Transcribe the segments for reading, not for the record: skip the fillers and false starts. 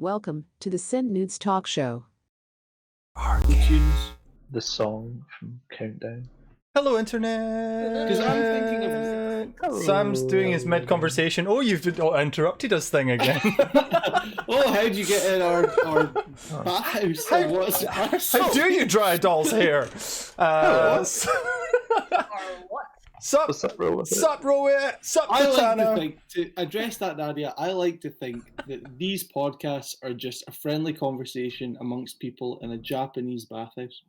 Welcome to the SendNoods talk show. R-CADE, the song from Countdown. Hello, internet. Because I'm thinking of Sam's doing his mid-conversation. Oh, you've interrupted us thing again. oh, how'd you get in our bathhouse? How do you dry a doll's hair? Or what? Sup, What's up, Rowan? sup, Rowan? Sup, I like to Katana? think, to address that, Nadia, I like to think that these podcasts are just a friendly conversation amongst people in a Japanese bathhouse.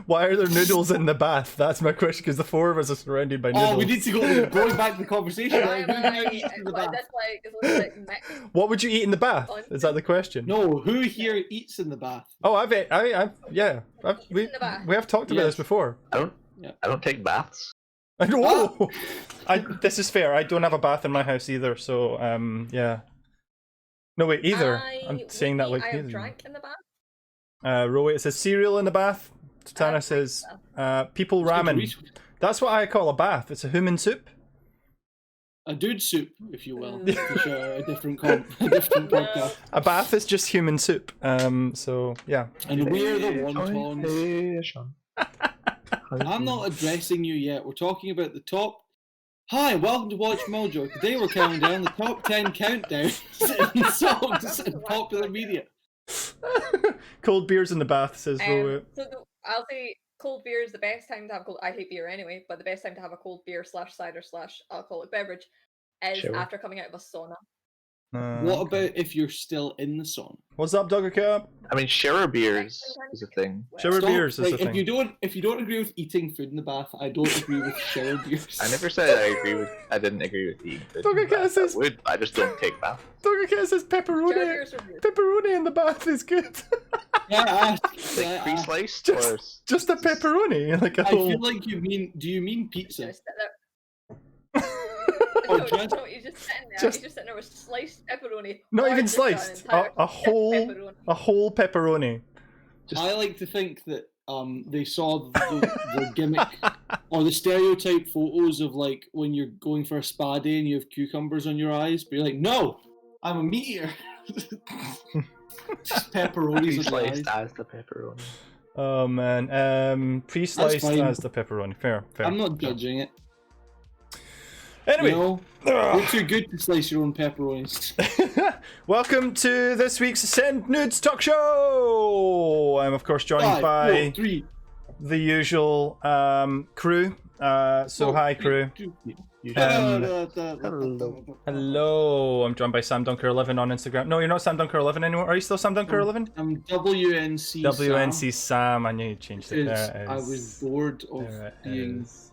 Why are there noodles in the bath? That's my question, because the four of us are surrounded by noodles. Oh, we need to go going back to the conversation. Why Like, am who I- here eats in the bath? That's like, it's like mixed. What would you eat in the bath? Is that the question? No, who here eats in the bath? Oh, we In the bath. have talked about Yes. this before. I don't take baths. Oh, this is fair. I don't have a bath in my house either, so yeah. No wait, either. I'm saying that like I have neither. drank in the bath. Rowie, it says cereal in the bath. Tana says people ramen. That's what I call a bath. It's a human soup. A dude soup, if you will. To share a different podcast. A bath is just human soup. So yeah. And we're the wontons. Hey, Sean. I'm not addressing you yet. We're talking about the top. Hi, welcome to Watch Mojo. Today we're counting down the top 10 countdowns in songs in popular media. Cold beers in the bath, says Rowie. I'll say cold beer is the best time to have cold. I hate beer anyway, but the best time to have a cold beer / cider / alcoholic beverage is Sure. after coming out of a sauna. What about if you're still in the song? What's up, Dogger Cap? I mean, shower beers is a thing. Shower beers is Like, the if you thing. don't agree with eating food in the bath, I don't agree with shower beers. I never said I didn't agree with eating food. Dogger in Cat bath. says- I would. I just don't take baths. Dogger Cat says Shower pepperoni. beers are weird. Pepperoni in the bath is good. Yeah, Like pre-sliced Just- or Just a pepperoni, like a I whole. feel like you mean. Do you mean pizza? Just sit there. Oh, No, just- no, you're just sitting there. just- You're just sitting there with sliced pepperoni. Not or even just an sliced. entire A whole, pepperoni. a whole pepperoni. I like to think that they saw the gimmick or the stereotype photos of like when you're going for a spa day and you have cucumbers on your eyes, but you're like, no, I'm a meat eater. Just pepperonis on your eyes. pre-sliced as the pepperoni. Oh man, pre-sliced fine. as the pepperoni. Fair. I'm not judging it. Anyway, You know, you're too good to slice your own pepperonis. welcome to this week's SendNoods talk show. I'm of course joined 5, by 4, 3. the usual crew. So hi crew. Hello, I'm joined by Sam Dunker 11 on Instagram. No, you're not Sam Dunker 11 anymore. Are you still Sam Dunker 11? I'm WNC. WNC Sam. I knew you changed it. Is There it I is. was bored of There it being is.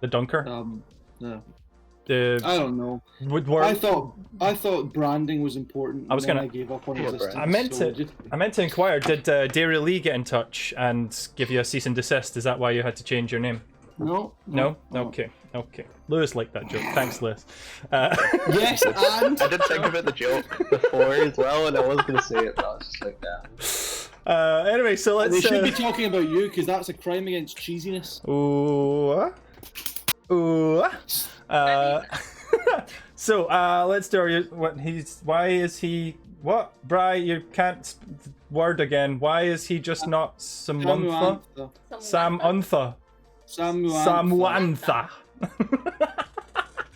The Dunker. no. The I don't know. would I work. thought branding was important. I was and then gonna- I gave up on Yeah, existence. I meant so to. I meant to inquire. Did Dairy Lee get in touch and give you a cease and desist? Is that why you had to change your name? No. No. Okay. Lewis liked that joke. Thanks, Lewis. Yes, and I did think about the joke before as well, and I was going to say it, but I was just like, yeah. Anyway, so let's. they should be talking about you because that's a crime against cheesiness. Ooh. So let's do why is he what? Bri, you can't word again. Why is he just not Samantha? Samantha. Samantha.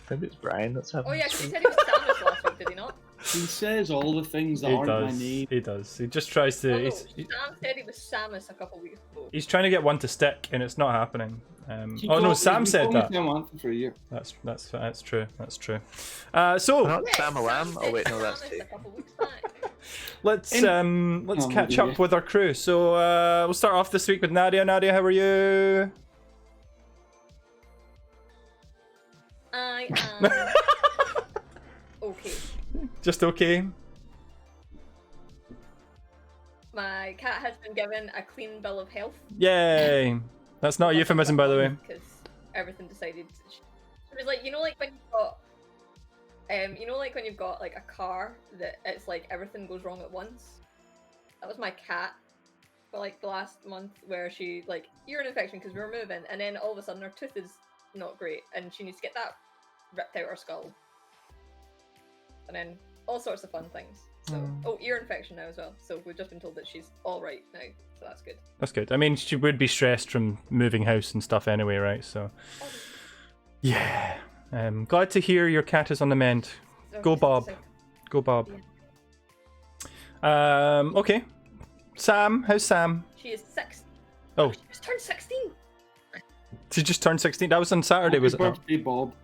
Maybe it's Brian that's having Oh yeah, 'cause he said he was Samus last week, did he not? He says all the things that He aren't my does. name. He does. He just tries to. Oh, no, He's, Sam said he was Samus a couple weeks ago. he's trying to get one to stick, and it's not happening. He Oh no, called- Sam he said called me that. Samantha for a year. That's true. That's true. Not So Sam Alam? Sam Oh wait, said no, that's Samus Dave. a couple weeks back. let's Oh, catch dear. up with our crew. So we'll start off this week with Nadia. Nadia, how are you? I am okay. Just okay. My cat has been given a clean bill of health. Yay! That's not a euphemism, by the way. Because everything decided. It was like like when you've got, like when you've got like a car that it's like everything goes wrong at once. That was my cat for like the last month, where she like urine infection because we were moving, and then all of a sudden her tooth is not great, and she needs to get that ripped out her skull. and then all sorts of fun things. So, ear infection now as well. So we've just been told that she's all right now, so that's good. That's good. I mean, she would be stressed from moving house and stuff anyway, right? So, yeah. Glad to hear your cat is on the mend. Go Bob. Go Bob. Yeah. Okay. Sam, how's Sam? She is 6. Oh, She just turned 16. she just turned 16. That was on Saturday, was it? Happy birthday, Bob.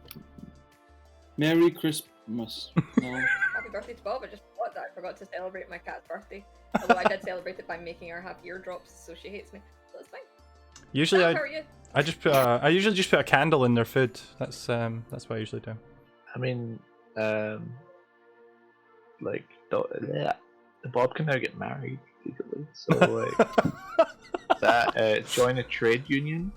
Merry Christmas. No. Happy birthday to Bob. I just forgot that. I forgot to celebrate my cat's birthday. Although I did celebrate it by making her have eardrops, so she hates me. So it's fine. Usually, Sam, how are you? I usually just put a candle in their food. That's what I usually do. I mean, like, Bob can now get married legally, so like, join a trade union,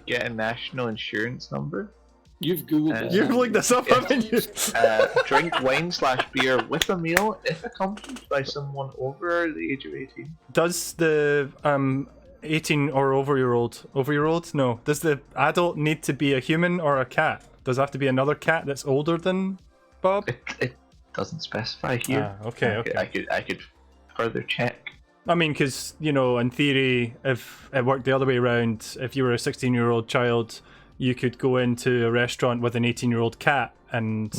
get a national insurance number. You've googled this. You've looked this up, haven't you? Drink wine/beer with a meal if accompanied by someone over the age of 18. Does the 18 or over-year-old? No. Does the adult need to be a human or a cat? Does it have to be another cat that's older than Bob? It doesn't specify here. Okay. I could further check. I mean, because, in theory, if it worked the other way around, if you were a 16-year-old child, you could go into a restaurant with an 18-year-old cat and,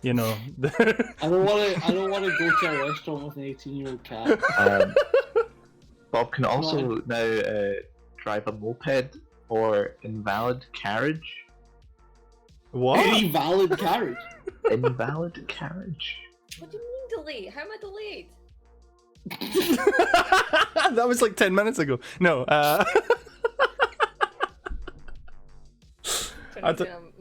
I don't want to go to a restaurant with an 18-year-old cat. Bob can also now drive a moped or invalid carriage. What? Any valid carriage? Invalid carriage. What do you mean delay? How am I delayed? That was like 10 minutes ago. No. My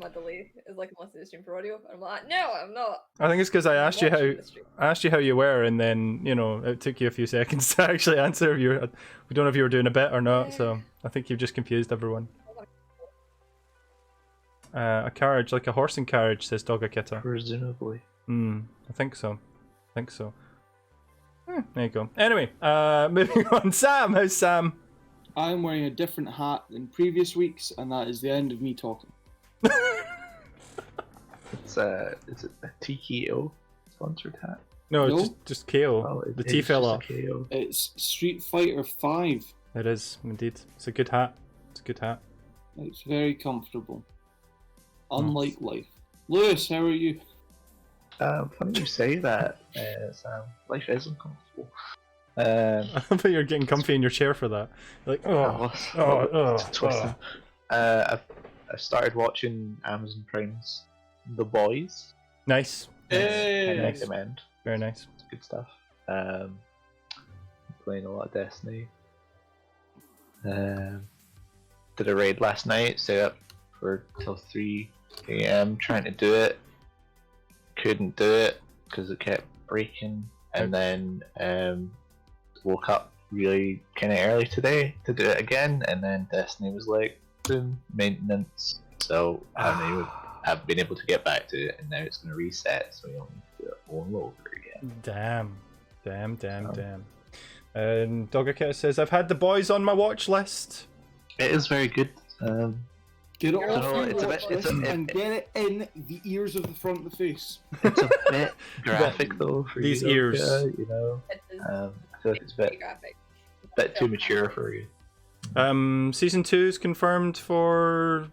delay is like I'm listening to stream for audio. And I'm like, no, I'm not. I think it's because I asked you Watching how you were, and then it took you a few seconds to actually answer. We don't know if you were doing a bit or not, so I think you've just confused everyone. A carriage, like a horse and carriage, says Dogakita. Presumably. I think so. There you go. Anyway, moving on. Sam, how's Sam? I'm wearing a different hat than previous weeks, and that is the end of me talking. Is it a TKO sponsored hat? No, No. just KO. Oh, The T fell off. KO. It's Street Fighter 5. It is indeed. It's a good hat. It's very comfortable. Unlike life. Lewis, how are you? Funny you say that, Sam. Life is uncomfortable. I thought you were getting comfy in your chair for that. Like, twisting. I've started watching Amazon Prime's The Boys. Nice. Hey. I recommend. Very nice. It's good stuff. Playing a lot of Destiny. Did a raid last night. Stayed up for till 3 AM trying to do it. Couldn't do it because it kept breaking, and then woke up really kind of early today to do it again, and then Destiny was like, boom, maintenance. So I haven't been able to get back to it, and now it's going to reset, so we don't need to do it all over again. Damn. And Dogakita says, I've had The Boys on my watch list. It is very good. Get it You're off not your wrong, watch list and get it in the ears of the front of the face. It's a bit graphic though for These you, ears. you know. It is I feel like it's a pretty bit graphic. too mature for you. Season 2 is confirmed for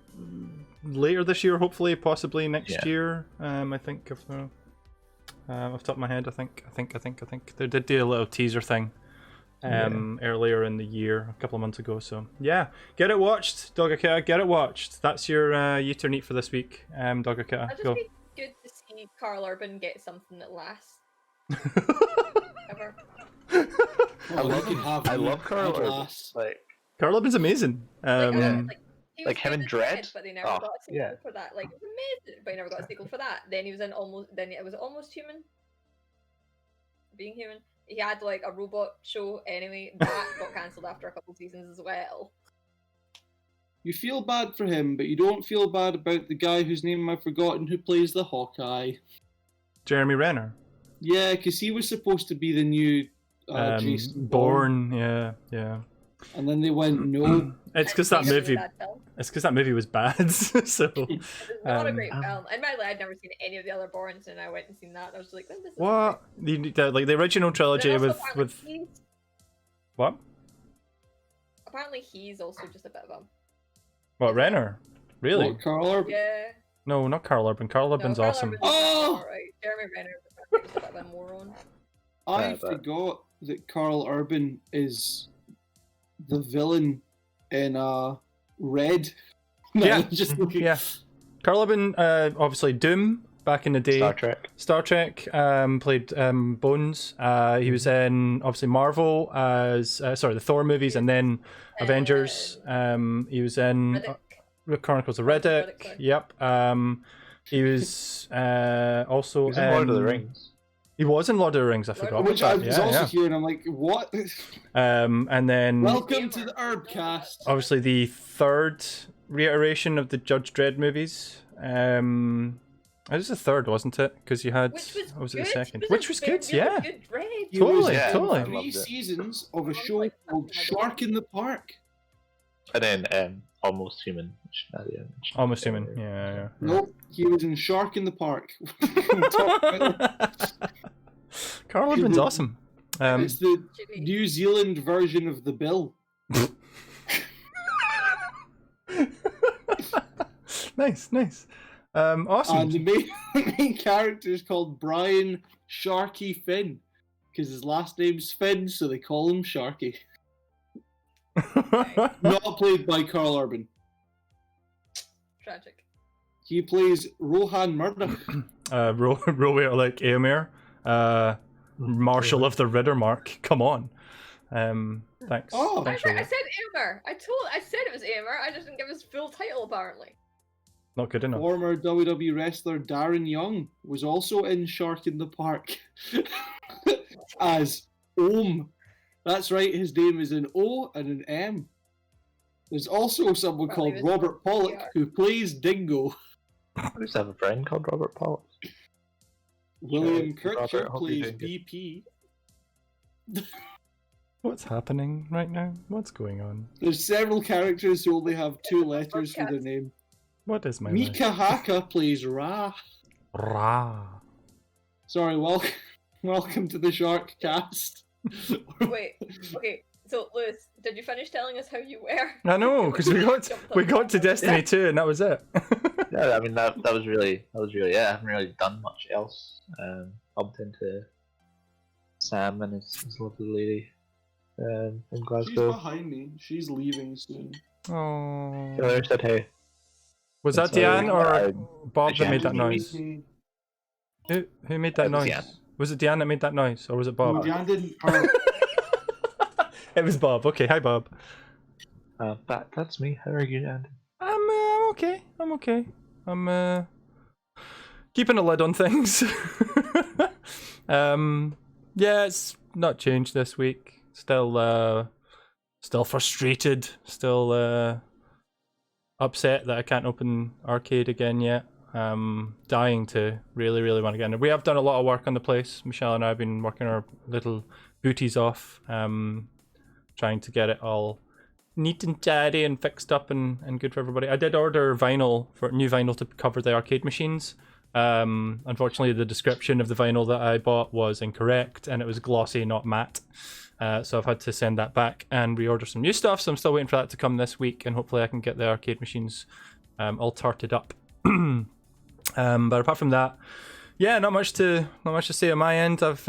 later this year, hopefully, possibly next year. I think off the top of my head, I think they did do a little teaser thing earlier in the year, a couple of months ago. So yeah, get it watched, Dogakita. Get it watched. That's your Uterneat for this week, Dogakita. It'd Go. just be good to see Carl Urban get something that lasts. Ever. I love Carl Urban. Glass. Like, Carl Urban's amazing. He Like was him good in in Dread? but they never Oh, got a sequel yeah. for that. Like, it was amazing, but he never got a sequel for that. Then he was in Almost Human. Being Human. He had like a robot show anyway. That got cancelled after a couple seasons as well. You feel bad for him, but you don't feel bad about the guy whose name I've forgotten who plays the Hawkeye. Jeremy Renner. Yeah, because he was supposed to be the new Jason Bourne. Yeah. And then they went, no. It's because that movie. It's because that movie was bad. So It's not a great Um, film. Admittedly, I'd never seen any of the other Bournes, and I went and seen that. And I was like, "This is what like the original trilogy with what? Apparently, he's also just a bit of a What, Renner? Really? What, Carl Urban? yeah. No, not Carl Urban. Carl Urban's Carl awesome. Urban's Oh! alright. Jeremy Renner is just a bit of a moron. I but- forgot that Carl Urban is the villain in Red. No, Yeah, just looking. yeah. Carl Urban, obviously Doom back in the day. Star Trek. Played Bones. He was in obviously Marvel as the Thor movies, and then Avengers. He was in Chronicles of Riddick. Riddick, Yep. He was also He's in Lord of the Rings. He was in Lord of the Rings. I forgot. Which about I that. was Yeah, also yeah. hearing. I'm like, what? And then Welcome to the Herbcast. obviously the third reiteration of the Judge Dredd movies. It was the third, wasn't it? Because you had, Which was or was it good. the second? It Which was good, really yeah. Good Dread. He Totally, was in totally. I 3 loved it. seasons of a Sounds show like called something I Shark in the Park. And then Almost Human. Which Nadia mentioned Almost Human. earlier. Yeah. Nope, he was in Shark in the Park. Talk about it. Carl Urban's awesome. It's the Jimmy. New Zealand version of The Bill. Nice. Awesome. And the main character is called Brian Sharky Finn. Because his last name's Finn, so they call him Sharky. Not played by Carl Urban. Tragic. He plays Rohan Murdoch. Rower like Aemir, Marshal of the Riddermark. Come on. Thanks. Oh. Thanks, I Rower. said Aemir. I said it was Aemir. I just didn't give his full title apparently. Not good enough. Former WWE wrestler Darren Young was also in Shark in the Park as Ohm. That's right, his name is an O and an M. There's also someone Well, called he was Robert Pollock PR. who plays Dingo. I used to have a friend called Robert Pollock. William Sure, Robert, Kircher hope you're plays doing good. BP. What's happening right now? What's going on? There's several characters who only have 2 letters for their name. What is my life? Mika Haka plays Ra. Ra. Sorry, welcome to the Shark Cast. Wait. Okay. So Lewis, did you finish telling us how you were? I know, because we got to Destiny 2 and that was it. Yeah, I mean that was really it. I haven't really done much else. Bumped into Sam and his lovely lady in She's Glasgow. behind me. She's leaving soon. Oh. Taylor said hey. Was that So, Deanne or Bob that Jan. made that noise? Who made that It was noise? Deanne. Was it Deanne that made that noise, or was it Bob? Jan didn't. Or, It was Bob. Okay, hi Bob. That's me. How are you, Andy? I'm okay. I'm keeping a lid on things. Yeah, it's not changed this week. Still frustrated. Still upset that I can't open R-CADE again yet. Dying to really want to get in there. We have done a lot of work on the place. Michelle and I have been working our little booties off, trying to get it all neat and tidy and fixed up and good for everybody. I did order new vinyl to cover the arcade machines. Unfortunately, the description of the vinyl that I bought was incorrect, and it was glossy, not matte. So I've had to send that back and reorder some new stuff. So I'm still waiting for that to come this week, and hopefully I can get the arcade machines all tarted up. But apart from that, yeah, not much to say on my end. I've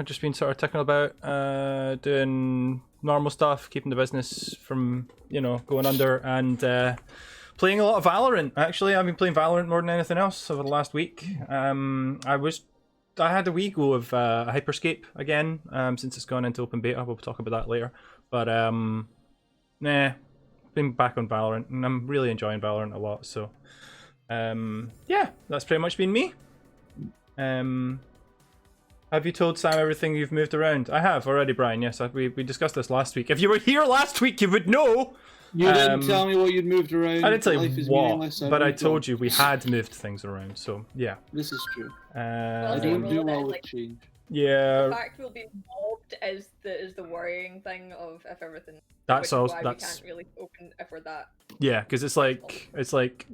just been sort of ticking about, doing normal stuff, keeping the business from going under, and playing a lot of Valorant. Actually, I've been playing Valorant more than anything else over the last week. I had a wee go of Hyperscape again, since it's gone into open beta. We'll talk about that later. But been back on Valorant, and I'm really enjoying Valorant a lot. So yeah, that's pretty much been me. Have you told Sam everything you've moved around? I have already, Brian. Yes, we discussed this last week. If you were here last week, you would know. you didn't tell me what you'd moved around. I didn't tell Life you is what, meaningless, but I moved told on. you we had moved things around. So yeah. This is true. I Okay, don't roll do it well out, with like- change. The Yeah, fact we'll be mobbed is the worrying thing of if everything. that's which is also why that's we can't really open if we're that. yeah, because it's like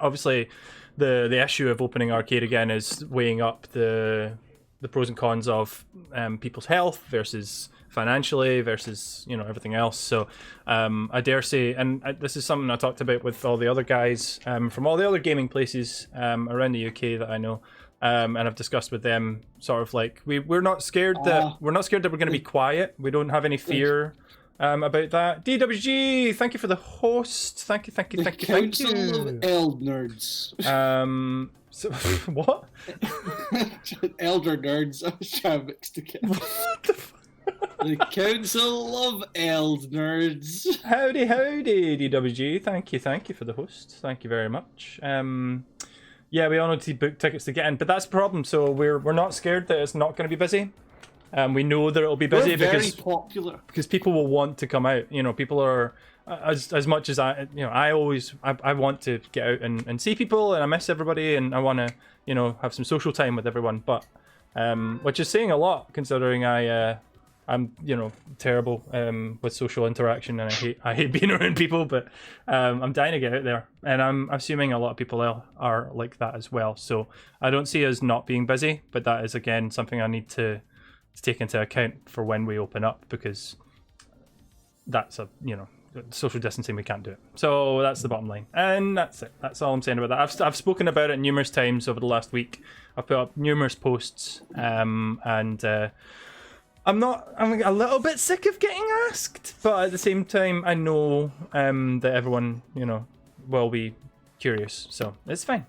obviously the issue of opening arcade again is weighing up the pros and cons of people's health versus financially versus everything else. So I dare say, and this is something I talked about with all the other guys from all the other gaming places around the UK that I know. And I've discussed with them, sort of like we're not scared that we're going to be quiet. We don't have any fear about that. DWG, thank you for the host. Thank you. Council of Eld Nerds. So, what? Elder Nerds. I was trying to mix together. What the fuck? The Council of Eld Nerds. Howdy, DWG. Thank you for the host. Thank you very much. Yeah, we all need to book tickets to get in, but that's the problem. So we're not scared that it's not going to be busy. We know that it'll be busy We're very because popular. Because people will want to come out. People are as much as I want to get out and see people, and I miss everybody, and I want to have some social time with everyone. But which is saying a lot considering I'm terrible with social interaction, and I hate being around people. But I'm dying to get out there, and I'm assuming a lot of people are like that as well. So I don't see us not being busy, but that is again something I need to take into account for when we open up, because that's social distancing, we can't do it. So that's the bottom line, and that's it. That's all I'm saying about that. I've spoken about it numerous times over the last week. I've put up numerous posts, and I'm a little bit sick of getting asked, but at the same time I know that everyone will be curious, so it's fine.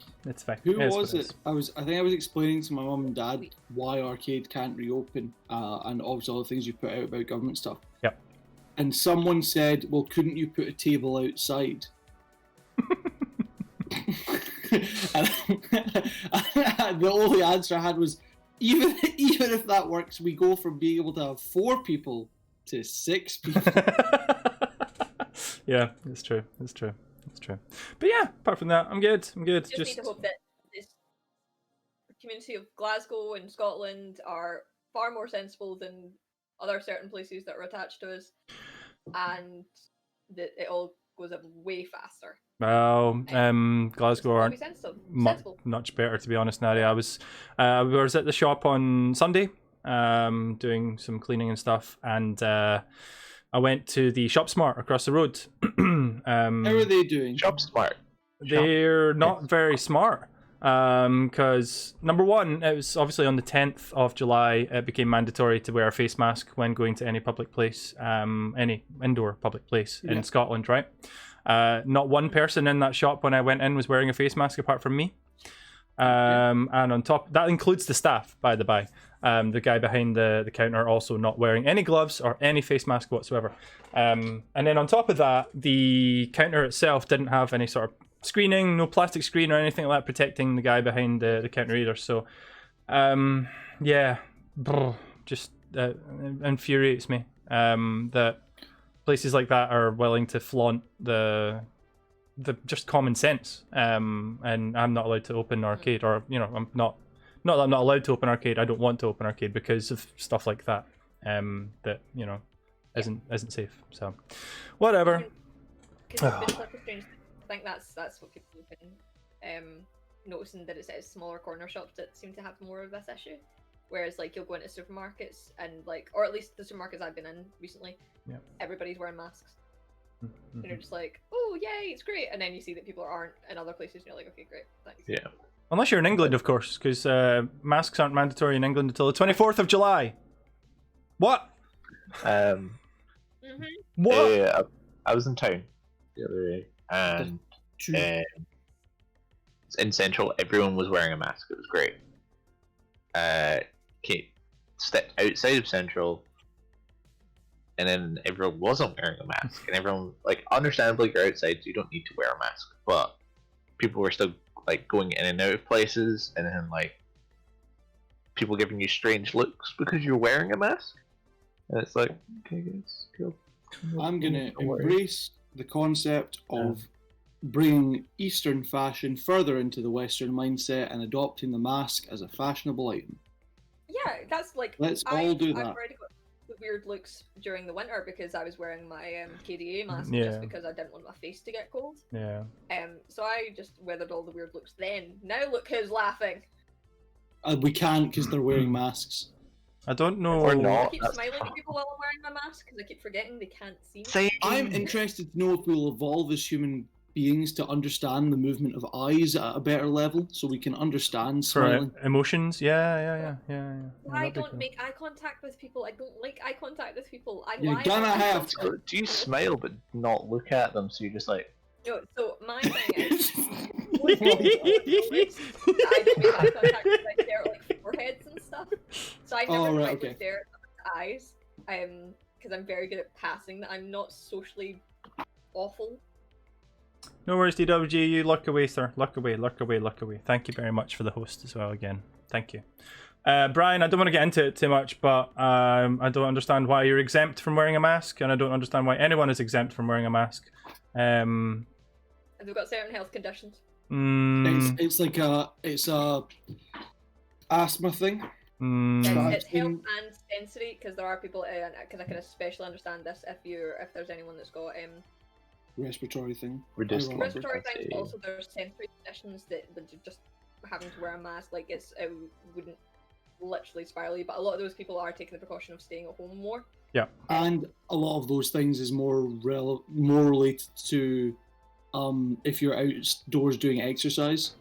Who was it? I think I was explaining to my mum and dad why arcade can't reopen, and obviously all the things you put out about government stuff. Yep. And someone said, "Well, couldn't you put a table outside?" And the only answer I had was, even if that works, we go from being able to have 4 people to 6 people. Yeah, it's true. But yeah, apart from that, I'm good. Just need to hope that this community of Glasgow and Scotland are far more sensible than other certain places that are attached to us, and that it all goes up way faster. Well, Glasgow aren't much better, to be honest, Nadia. I was at the shop on Sunday doing some cleaning and stuff, and I went to the Shop Smart across the road. How are they doing? Shop Smart. They're not very smart. Because number one, it was obviously on the 10th of July, it became mandatory to wear a face mask when going to any public place, any indoor public place in Scotland, right? Not one person in that shop when I went in was wearing a face mask apart from me. And on top, that includes the staff, by the by. The guy behind the counter also not wearing any gloves or any face mask whatsoever. And then on top of that, the counter itself didn't have any sort of screening, no plastic screen or anything like that protecting the guy behind the counter either. So, yeah, just infuriates me that places like that are willing to flaunt the just common sense. And I'm not allowed to open arcade, or I'm not that I'm not allowed to open arcade. I don't want to open arcade because of stuff like that. That isn't safe. So, whatever. I think that's what people have been noticing, that it says smaller corner shops that seem to have more of this issue. Whereas like you'll go into supermarkets and or at least the supermarkets I've been in recently, everybody's wearing masks. Mm-hmm. And you're just like, oh yay, it's great. And then you see that people aren't in other places and you're like, okay, great, thanks. Yeah. Unless you're in England, of course, because masks aren't mandatory in England until the 24th of July. What? What? Yeah, I was in town the other day, and in Central, everyone was wearing a mask. It was great. Stepped outside of Central, and then everyone wasn't wearing a mask, and everyone, like, understandably, you're outside, so you don't need to wear a mask, but people were still like going in and out of places, and then like people giving you strange looks because you're wearing a mask, and it's like, okay, guys, cool. I'm gonna embrace the concept of bringing Eastern fashion further into the Western mindset and adopting the mask as a fashionable item. Yeah, that's like. Let's all do I've that. already got the weird looks during the winter because I was wearing my KDA mask Yeah. just because I didn't want my face to get cold. Yeah. So I just weathered all the weird looks then. Now look who's laughing. We can't because they're wearing masks. I don't know. Or I not. keep That's smiling fine. at people while I'm wearing my mask because I keep forgetting they can't see me. Same. I'm interested to know if we'll evolve as human beings to understand the movement of eyes at a better level, so we can understand For smiling. emotions, yeah. I That'd be don't cool. make eye contact with people. I don't like eye contact with people. I You're lie gonna about have myself. So, do you smile but not look at them? So you're just like, No, so my thing is, most people notice that I don't make eye contact with like their like foreheads and stuff. So I never Oh, right, try okay. to stare at someone's eyes. Because I'm very good at passing that. I'm not socially awful. No worries, DWG. You luck away, sir. Luck away. Thank you very much for the host as well again. Thank you. Brian, I don't want to get into it too much, but I don't understand why you're exempt from wearing a mask, and I don't understand why anyone is exempt from wearing a mask. And they've got certain health conditions. It's like it's a asthma thing. It's health and sensory because there are people, because I can especially understand this if there's anyone that's got Respiratory thing. reduced Ironically. lung respiratory things, capacity. but also there's sensory conditions that just having to wear a mask, like it wouldn't literally spiral you, but a lot of those people are taking the precaution of staying at home more. Yeah. And a lot of those things is more related to if you're outdoors doing exercise.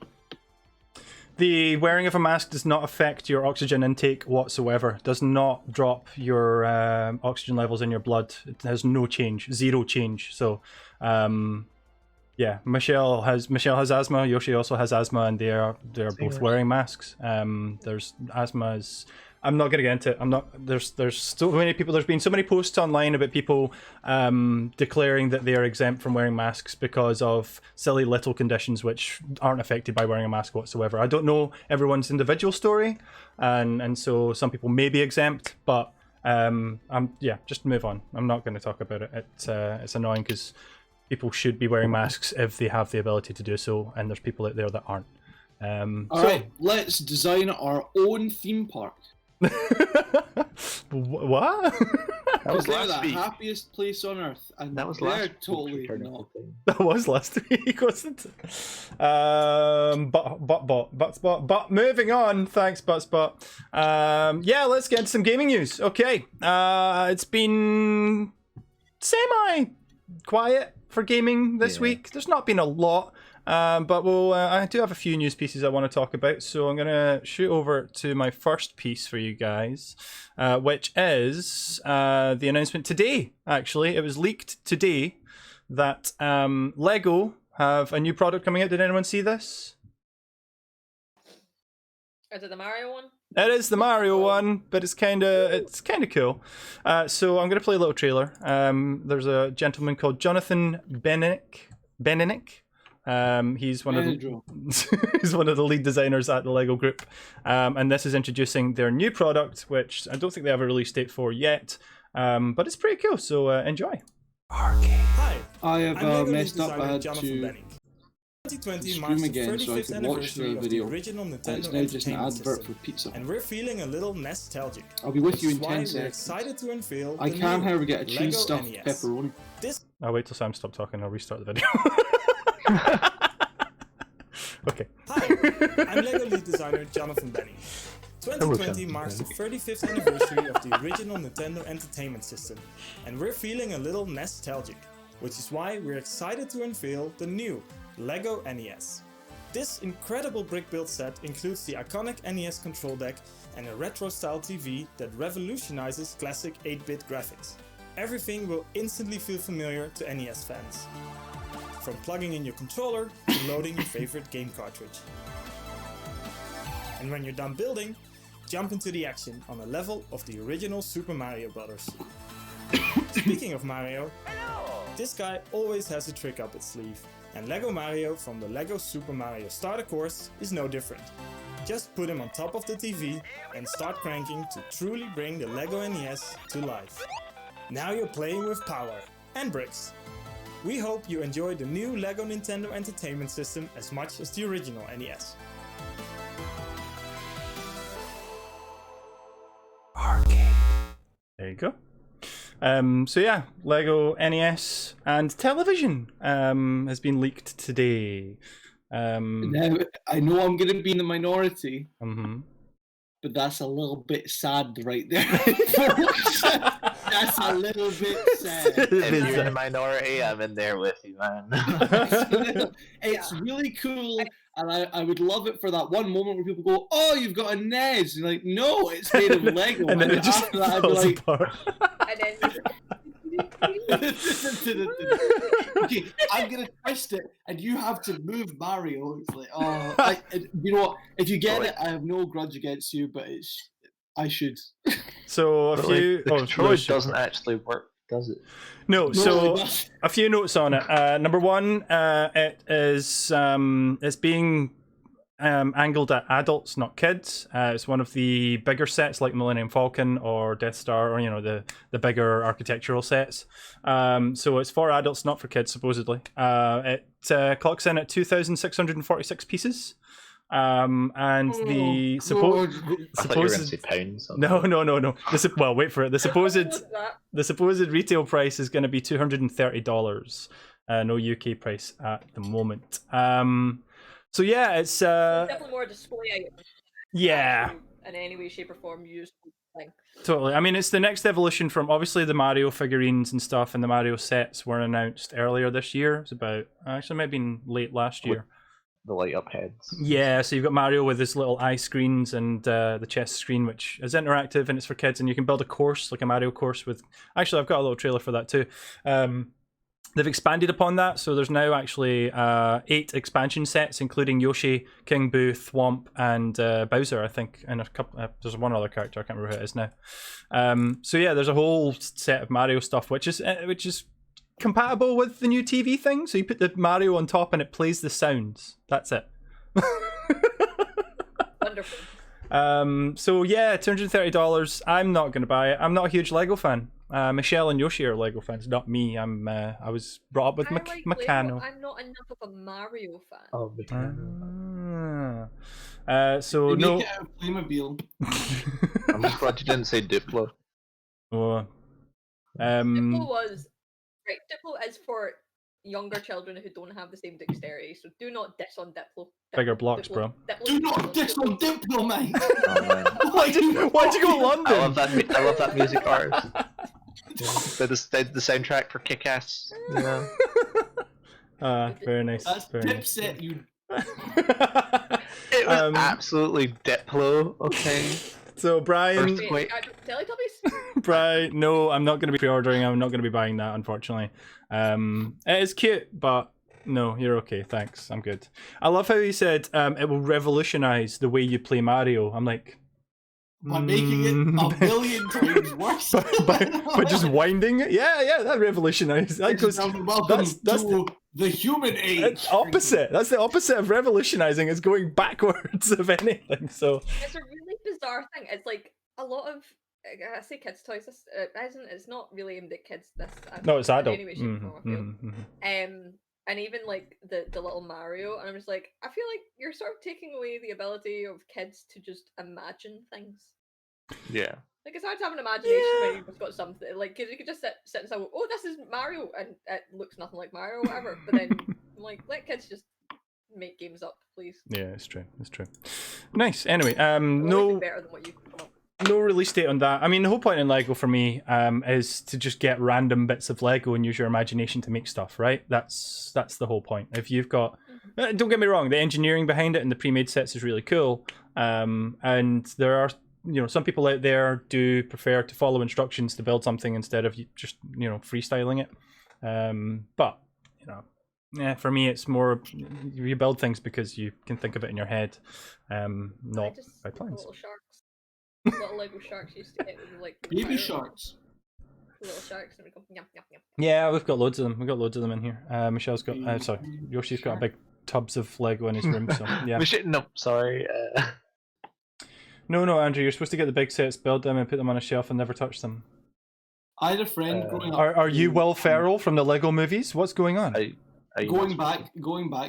The wearing of a mask does not affect your oxygen intake whatsoever. Does not drop your oxygen levels in your blood. It has no change, zero change. So, yeah, Michelle has asthma. Yoshi also has asthma, and they're both wearing masks. There's asthma is. I'm not gonna get into it. I'm not. There's so many people. There's been so many posts online about people declaring that they are exempt from wearing masks because of silly little conditions which aren't affected by wearing a mask whatsoever. I don't know everyone's individual story, and so some people may be exempt, but just move on. I'm not going to talk about it. It's annoying because people should be wearing masks if they have the ability to do so, and there's people out there that aren't. Alright, let's design our own theme park. What? That was They're last the week. happiest place on earth, and That was they're last totally week's returning not. thing. That was last week, wasn't it? But moving on. Thanks, Butspot. Yeah, let's get into some gaming news. Okay. It's been semi-quiet for gaming this week. There's not been a lot. But I do have a few news pieces I want to talk about, so I'm going to shoot over to my first piece for you guys, which is the announcement today, actually. It was leaked today that Lego have a new product coming out. Did anyone see this? Is it the Mario one? It is the Mario one, but it's kind of cool. So I'm going to play a little trailer. There's a gentleman called Jonathan Beninick. He's one of the lead designers at the Lego Group, and this is introducing their new product, which I don't think they have a release date for yet, but it's pretty cool. So enjoy. R-CADE. Hi, I I'm have Lego lead messed up. I designer had Jonathan to 2020 scream marks the again so I 35th could watch the anniversary of the video. original And it's Nintendo now just an Entertainment advert System, for pizza. and we're feeling a little nostalgic. I'll be with Which you is in why 10 we're seconds. excited to unveil I the can, new however, get a Lego cheese stuffed NES. pepperoni. I'll wait till Sam stops talking. I'll restart the video. Okay. Hi, I'm Lego lead designer Jonathan Benny. 2020 marks the 35th anniversary of the original Nintendo Entertainment System, and we're feeling a little nostalgic, which is why we're excited to unveil the new Lego NES. This incredible brick-built set includes the iconic NES control deck and a retro-style TV that revolutionizes classic 8-bit graphics. Everything will instantly feel familiar to NES fans. From plugging in your controller to loading your favorite game cartridge. And when you're done building, jump into the action on a level of the original Super Mario Bros. Speaking of Mario, this guy always has a trick up its sleeve, and Lego Mario from the Lego Super Mario Starter Course is no different. Just put him on top of the TV and start cranking to truly bring the Lego NES to life. Now you're playing with power and bricks. We hope you enjoy the new Lego Nintendo Entertainment System as much as the original NES. you go. So yeah, Lego NES and television has been leaked today. Now, I know I'm going to be in the minority, mhm. but that's a little bit sad right there. That's a little bit sad. If you're in the minority, I'm in there with you, man. It's really cool, and I would love it for that one moment where people go, "Oh, you've got a NES." You're like, "No, it's made of Lego." And then it just after that, I'd be falls like, apart. And then "Okay, I'm gonna twist it, and you have to move Mario." It's like, you know what? If you get it, I have no grudge against you, but I should. So a But, few. like, the controller Lewis, doesn't actually work, does it? No, No, so it doesn't. a few notes on it. Number one, it is it's being angled at adults, not kids. It's one of the bigger sets like Millennium Falcon or Death Star, or the bigger architectural sets. So it's for adults, not for kids, supposedly. It clocks in at 2,646 pieces. And the I thought you were going to supposed say pounds. no. Well, wait for it. The supposed retail price is going to be $230. No UK price at the moment. So yeah, it's definitely more a display item. yeah, In any way, shape, or form, useful thing. totally. I mean, it's the next evolution from obviously the Mario figurines and stuff, and the Mario sets were announced earlier this year. It's about actually maybe late last year. The light up heads. Yeah, so you've got Mario with his little eye screens and the chess screen, which is interactive and it's for kids, and you can build a course, like a Mario course with... Actually, I've got a little trailer for that too. They've expanded upon that, so there's now actually 8 expansion sets, including Yoshi, King Boo, Thwomp, and Bowser, I think, and a couple. There's one other character, I can't remember who it is now. So yeah, there's a whole set of Mario stuff, which is compatible with the new TV thing. So you put the Mario on top and it plays the sounds. That's it. Wonderful. So yeah, $230. I'm not gonna buy it. I'm not a huge Lego fan. Michelle and Yoshi are Lego fans, not me. I was brought up with I like Lego. Meccano. I'm not enough of a Mario fan. Oh, So They no. make it out of Playmobil. I'm glad you didn't say Duplo. Oh. Diplo was right. Diplo is for younger children who don't have the same dexterity, so do not diss on Diplo. Bigger blocks, bro. Do not diss on Diplo, mate. Oh, man. Why'd you go London? I love that music artist. The soundtrack for Kick-Ass. Yeah. Very nice. That's Very nice. Dipset, you. It was absolutely Diplo. Okay. So Brian, Wait. Teletubbies? Brian, no, I'm not going to be pre-ordering. I'm not going to be buying that, unfortunately. It is cute, but no, you're okay. Thanks, I'm good. I love how he said it will revolutionize the way you play Mario. I'm like, By making it a million times worse. by just winding it. Yeah, that revolutionized. That goes. Welcome That's to the human age. It's opposite. That's the opposite of revolutionizing. It's going backwards of anything. So It's a really bizarre thing. It's like a lot of I say kids' toys. This it's not really aimed at kids. This no, it's adult. Anyway, shape, or form, I feel. And even like the little Mario, and I'm just like, I feel like you're sort of taking away the ability of kids to just imagine things. Yeah. Like it's hard to have an imagination when you've just got something like you could just sit and say, "Oh, this is Mario," and it looks nothing like Mario, or whatever. But then, I'm like, let kids just make games up, please. Yeah, it's true. It's true. Nice. Anyway, It'll no. be better than what you come up. No release date on that. I mean, the whole point in Lego for me is to just get random bits of Lego and use your imagination to make stuff, right? That's the whole point. If you've got, don't get me wrong, the engineering behind it and the pre-made sets is really cool. And there are, some people out there do prefer to follow instructions to build something instead of just, freestyling it. But for me, it's more you build things because you can think of it in your head, not by plans. Little sharks. Little Lego sharks used to get with like Baby sharks. Little sharks, and we go yum yum yum. Yeah, we've got loads of them. We've got loads of them in here. Michelle's got, Yoshi's got a big tubs of Lego in his room. So yeah. No, sorry. No, Andrew, you're supposed to get the big sets, build them, and put them on a shelf and never touch them. I had a friend growing up. Are you Will Ferrell from the Lego movies? What's going on? Going back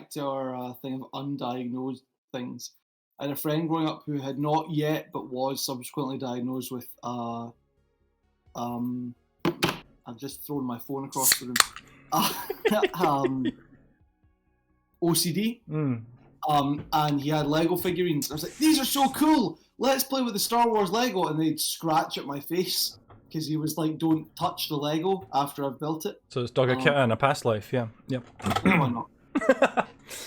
to our thing of undiagnosed things. I had a friend growing up who had not yet, but was subsequently diagnosed with I've just thrown my phone across the room. OCD. And he had Lego figurines. I was like, these are so cool. Let's play with the Star Wars Lego. And they'd scratch at my face because he was like, don't touch the Lego after I've built it. So it's Dogakita in a past life, yeah. Yep. Yeah, why not?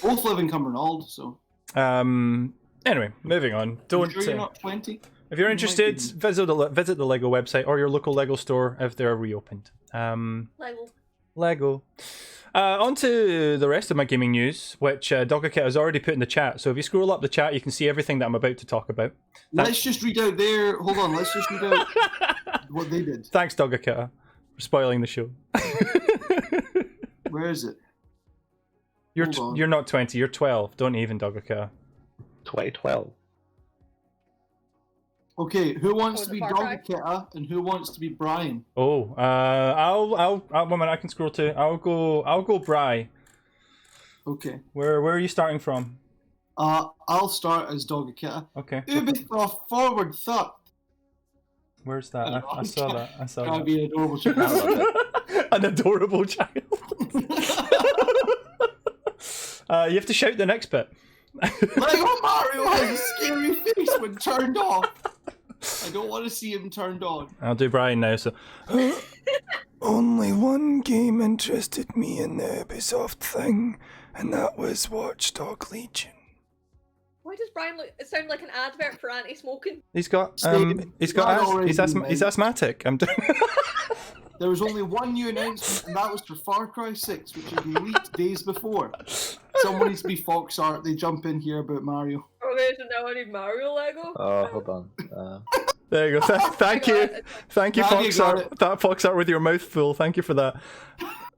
Both live in Cumbernauld, so. Anyway, moving on. Don't. Sure you're not 20? If you're interested, visit the Lego website or your local Lego store if they're reopened. Lego. On to the rest of my gaming news, which Dogakit has already put in the chat. So if you scroll up the chat, you can see everything that I'm about to talk about. Let's just read out their. Hold on, let's just read out what they did. Thanks, Dogakit, for spoiling the show. Where is it? You're not 20, you're 12. Don't even, Dogakit. 2012. Okay, who wants to be Dogakita and who wants to be Brian? Oh, I'll one minute, I can scroll too. I'll go Bri. Okay. Where are you starting from? I'll start as Dogakita. Okay. Ubisoft forward thought. Where's that? I saw that. I saw Gotta that. be an adorable child. An adorable child. You have to shout the next bit. Lego Mario has a scary face when turned off. I don't want to see him turned on. I'll do Brian now. So, only one game interested me in the Ubisoft thing, and that was Watch Dogs Legion. Why does Brian sound like an advert for anti-smoking? He's asthmatic. I'm doing. There was only one new announcement, and that was for Far Cry 6, which had been leaked days before. Someone needs to be Fox Art. They jump in here about Mario. Okay, so now I need Mario Lego? Oh, hold on. There you go. Thank you, Fox Art. That Fox Art with your mouth full. Thank you for that.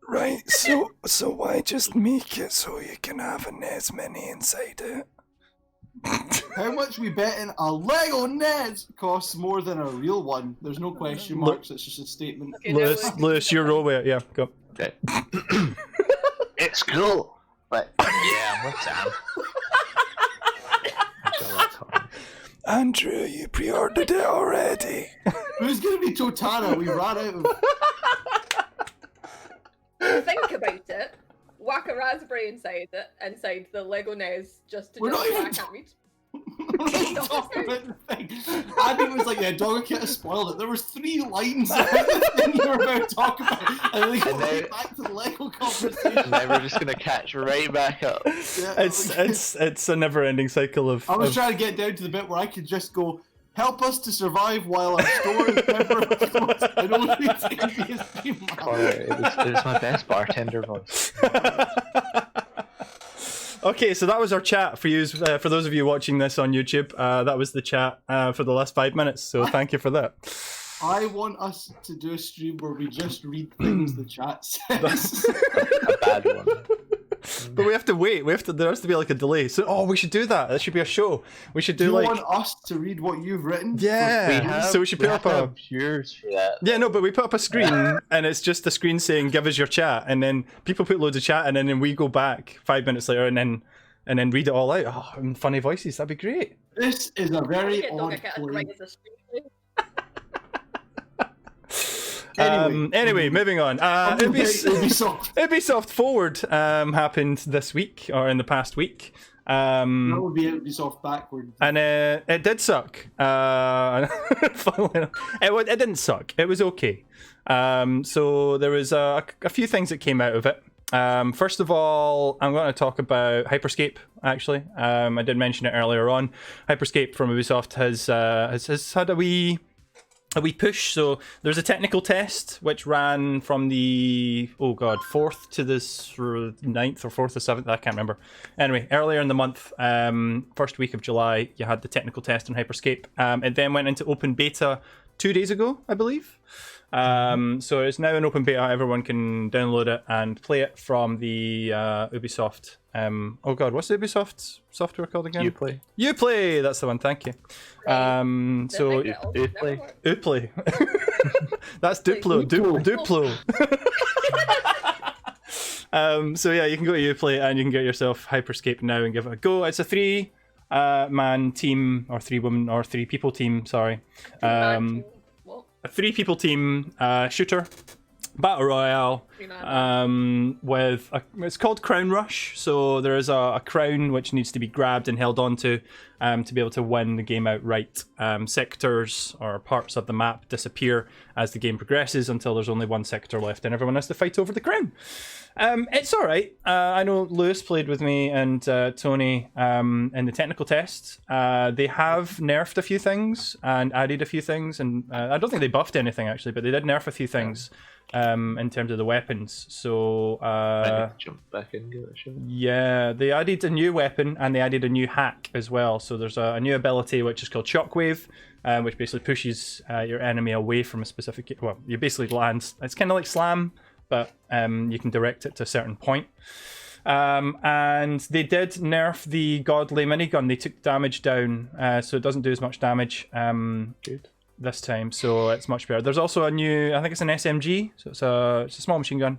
Right. So why just make it so you can have a NES Mini inside it? How much we betting a Lego NES costs more than a real one? There's no question marks. It's just a statement. Okay, Lewis, you're roll with it. Yeah, go. Okay. It's cool, but yeah, I'm with Sam. Andrew, you pre-ordered it already. Who's gonna be Totana? We ran out of. Think about it. Whack a raspberry inside the Lego NES just to We're not even I can't read. talk about the thing. Andy was like, yeah, Dogakit has spoiled it. There was 3 lines of the thing you were about to talk about, and then we go right back to the Lego conversation. And then we're just gonna catch right back up. Yeah, It's a never-ending cycle of. I was trying to get down to the bit where I could just go, help us to survive while our store is never closed. I don't need to be a stream. It was my best bartender voice. Okay, so that was our chat for you. For those of you watching this on YouTube, that was the chat for the last 5 minutes. So thank you for that. I want us to do a stream where we just read things the chat says. A bad one. But we have to wait. There has to be like a delay. So, we should do that. That should be a show. We should do you like. Want us to read what you've written? Yeah. So we should put up a. Yours for that. Yeah, no, but we put up a screen, and it's just a screen saying "Give us your chat," and then people put loads of chat, and then we go back 5 minutes later, and then read it all out. Oh, in funny voices. That'd be great. This is a very odd play. Anyway, moving on. Ubisoft Forward happened this week, or in the past week. That would be Ubisoft backward. And it did suck. It didn't suck. It was okay. So there was a few things that came out of it. First of all, I'm going to talk about Hyperscape, actually. I did mention it earlier on. Hyperscape from Ubisoft has had a wee push. So there's a technical test which ran from the 4th to the 9th or 4th or 7th, I can't remember. Anyway, earlier in the month, first week of July, you had the technical test on Hyperscape. It then went into open beta 2 days ago, I believe. So it's now in open beta. Everyone can download it and play it from the Ubisoft. What's the Ubisoft software called again? Uplay. That's the one. Thank you. Uplay. That's Duplo. Duplo. So yeah, you can go to Uplay and you can get yourself Hyperscape now and give it a go. It's a 3-man team or 3-woman or 3-people team. Sorry. a 3-people team shooter. Battle Royale with it's called Crown Rush, so there is a crown which needs to be grabbed and held onto to be able to win the game outright. Sectors or parts of the map disappear as the game progresses until there's only one sector left and everyone has to fight over the crown. It's alright. I know Lewis played with me and Tony in the technical test. They have nerfed a few things and added a few things, and I don't think they buffed anything actually, but they did nerf a few things. In terms of the weapons, so I need to jump back in and give it a shot. yeah, they added a new weapon and they added a new hack as well. So there's a new ability which is called Shockwave, which basically pushes your enemy away from a specific. Well, you basically land. It's kind of like Slam, but you can direct it to a certain point. And they did nerf the Godly minigun. They took damage down, so it doesn't do as much damage. Good. This time, so it's much better. There's also a new, I think it's an SMG, so it's a small machine gun,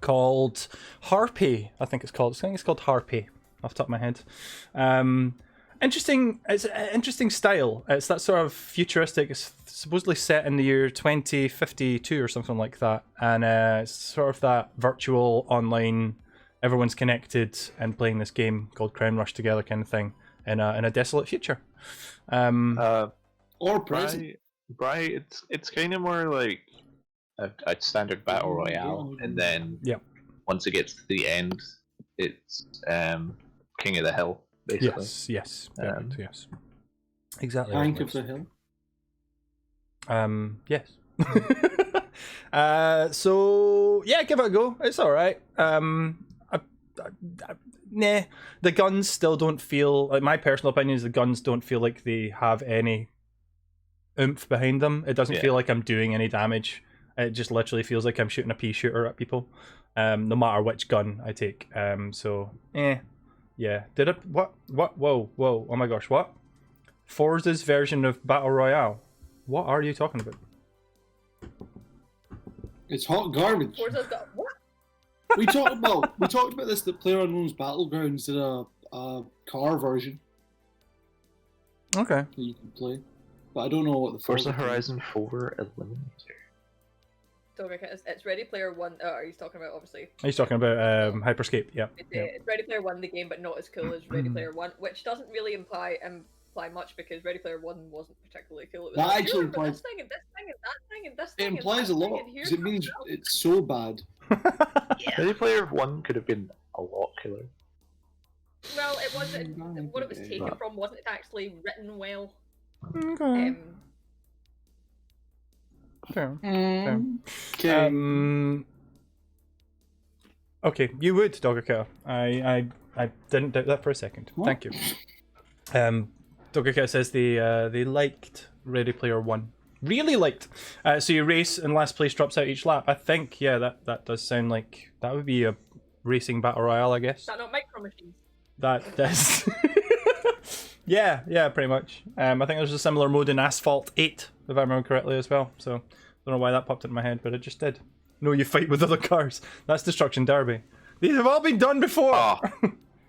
called Harpy. I think it's called Harpy off the top of my head. Interesting. It's an interesting style. It's that sort of futuristic. It's supposedly set in the year 2052 or something like that, and it's sort of that virtual online, everyone's connected and playing this game called Crown Rush together kind of thing in a desolate future. Or present. Right, it's kind of more like a standard battle royale, and then once it gets to the end, it's King of the Hill, basically. Yes, yes, exactly. Tank of the Hill. Yes. So yeah, give it a go. It's all right. Nah, the guns still don't feel like, my personal opinion is the guns don't feel like they have any oomph behind them. It doesn't feel like I'm doing any damage. It just literally feels like I'm shooting a pea shooter at people, no matter which gun I take. So yeah. Did it? What? Whoa! Oh my gosh! What? Forza's version of Battle Royale. What are you talking about? It's hot garbage. Forza's got what? We talked about this. That PlayerUnknown's Battlegrounds did a car version Okay. that you can play, but I don't know what the Forza Forza Horizon 4 Eliminator. It's Ready Player One. Are you talking about, obviously? He's talking about Hyperscape. Yeah. It's Ready Player One, the game, but not as cool as Ready Player One, which doesn't really imply much because Ready Player One wasn't particularly cool. It was That like, actually "Remember implies this thing and this thing and that thing and this It thing." and implies that a thing, lot and here's because it means myself." it's so bad. Ready Player 1 could have been a lot killer. Well, it wasn't. What it was taken from wasn't actually written well. Okay. Fair. Okay. Okay, you would, Doggercow. I didn't doubt that for a second. What? Thank you. Doggercow says they liked Ready Player One. Really liked. So you race and last place drops out each lap. I think, that does sound like that would be a racing battle royale, I guess. Is that not Micro Machines? That does. yeah, pretty much. I think there's a similar mode in Asphalt 8, if I remember correctly, as well. So don't know why that popped into my head, but it just did. No, you fight with other cars. That's Destruction Derby. These have all been done before. Oh,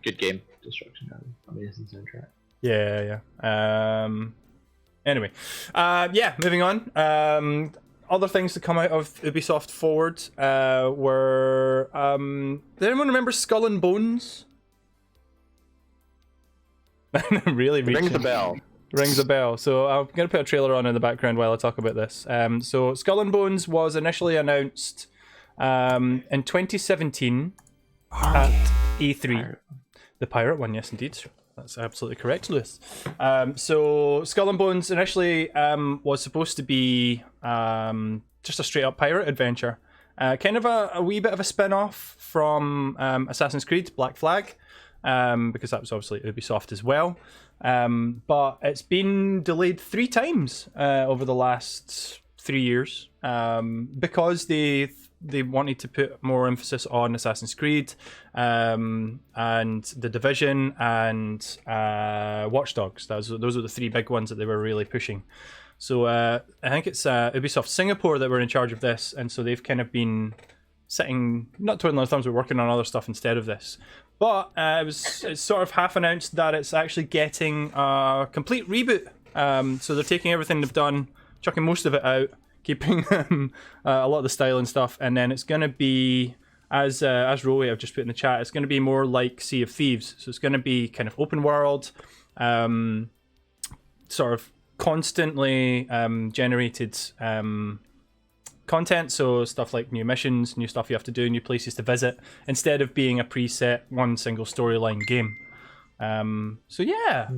good game. Destruction Derby. Amazing soundtrack. Yeah. Anyway, moving on. Other things to come out of Ubisoft Forward were. Did anyone remember Skull and Bones? Really reaching. Rings the bell. Rings a bell. So I'm going to put a trailer on in the background while I talk about this. So Skull and Bones was initially announced in 2017 at E3. The pirate one, yes indeed. That's absolutely correct, Lewis. So Skull and Bones initially was supposed to be just a straight up pirate adventure. Kind of a wee bit of a spin-off from Assassin's Creed Black Flag, because that was obviously Ubisoft as well. But it's been delayed 3 times over the last 3 years because they wanted to put more emphasis on Assassin's Creed and The Division and Watch Dogs. Those are the 3 big ones that they were really pushing. So I think it's Ubisoft Singapore that were in charge of this, and so they've kind of been sitting, not twiddling their thumbs, but working on other stuff instead of this. But it's sort of half announced that it's actually getting a complete reboot. So they're taking everything they've done chucking most of it out, keeping a lot of the style and stuff, and then it's going to be, as Rowie I've just put in the chat, it's going to be more like Sea of Thieves. So it's going to be kind of open world, sort of constantly generated content, so stuff like new missions, new stuff you have to do, new places to visit, instead of being a preset one single storyline game. So yeah,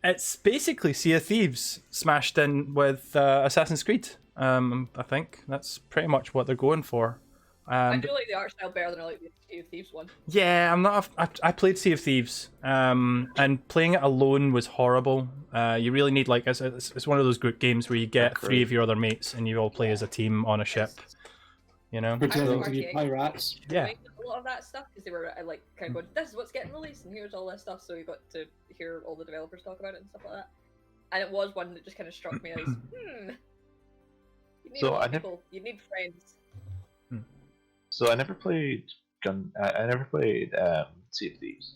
it's basically Sea of Thieves smashed in with Assassin's Creed. I think that's pretty much what they're going for. I do like the art style better than I like the Sea of Thieves one. Yeah, I'm not. I played Sea of Thieves, and playing it alone was horrible. You really need it's one of those group games where you get 3 of your other mates and you all play as a team on a ship. You know, Pretending to be pirates. yeah. A lot of that stuff because they were like kind of going, "This is what's getting released, and here's all this stuff." So you got to hear all the developers talk about it and stuff like that. And it was one that just kind of struck me as, you need So more I never- people, you need friends. So I never played I never played Sea of Thieves,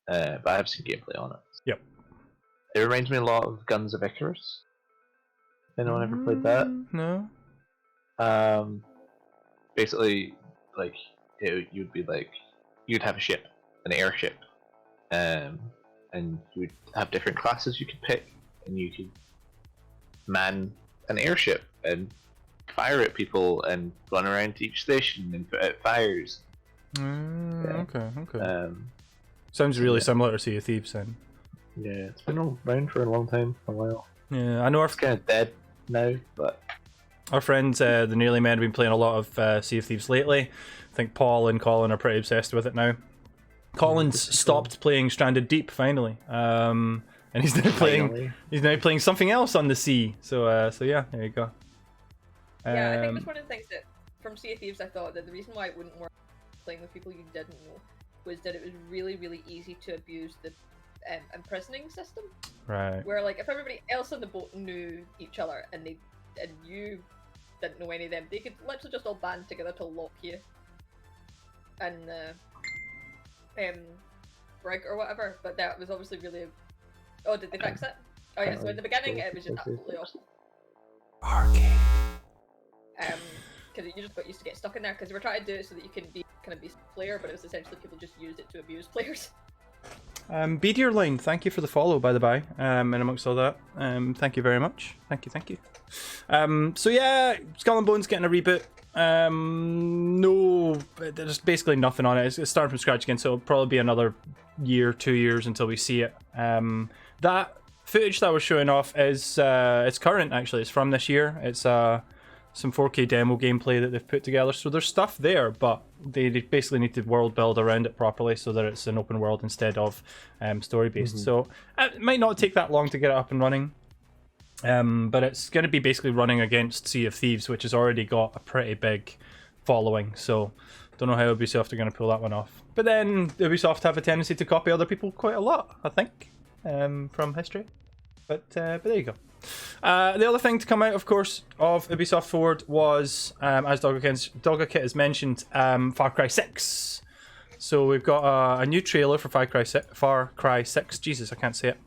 but I have seen gameplay on it. Yep. It reminds me a lot of Guns of Icarus. Anyone ever played that? No. Basically, like you'd be like you'd have a ship, an airship, and you would have different classes you could pick, and you could man an airship and fire at people and run around to each station and put out fires. Yeah. Okay. Sounds really similar to Sea of Thieves then. Yeah, it's been around for a long time, a while. Yeah, I know It's kind of dead now, but our friends, the Nearly Men, have been playing a lot of Sea of Thieves lately. I think Paul and Colin are pretty obsessed with it now. Colin's stopped playing Stranded Deep finally, and he's now playing something else on the sea. So yeah, there you go. Yeah, I think that's one of the things that from Sea of Thieves I thought that the reason why it wouldn't work playing with people you didn't know was that it was really, really easy to abuse the imprisoning system. Right. Where like if everybody else on the boat knew each other and you didn't know any of them, they could literally just all band together to lock you in the brig or whatever. But that was obviously really. Oh, did they fix it? Oh yeah. So in the beginning it was just absolutely awful. R-CADE. Because you just got used to get stuck in there because they were trying to do it so that you could be kind of be a player, but it was essentially people just used it to abuse players. Line, thank you for the follow, by the by, and amongst all that, thank you very much. Thank you. So yeah, Skull and Bones getting a reboot. No, there's basically nothing on it. It's starting from scratch again, so it'll probably be another 2 years until we see it. That footage that we're showing off is it's current actually. It's from this year. It's some 4K demo gameplay that they've put together. So there's stuff there, but they basically need to world build around it properly so that it's an open world instead of story based. So it might not take that long to get it up and running. But it's going to be basically running against Sea of Thieves, which has already got a pretty big following. So don't know how Ubisoft are going to pull that one off. But then Ubisoft have a tendency to copy other people quite a lot, I think, from history. But there you go. The other thing to come out, of course, of Ubisoft Forward was, as Dogakit has mentioned, Far Cry 6. So we've got a new trailer for Far Cry 6. Jesus, I can't say it.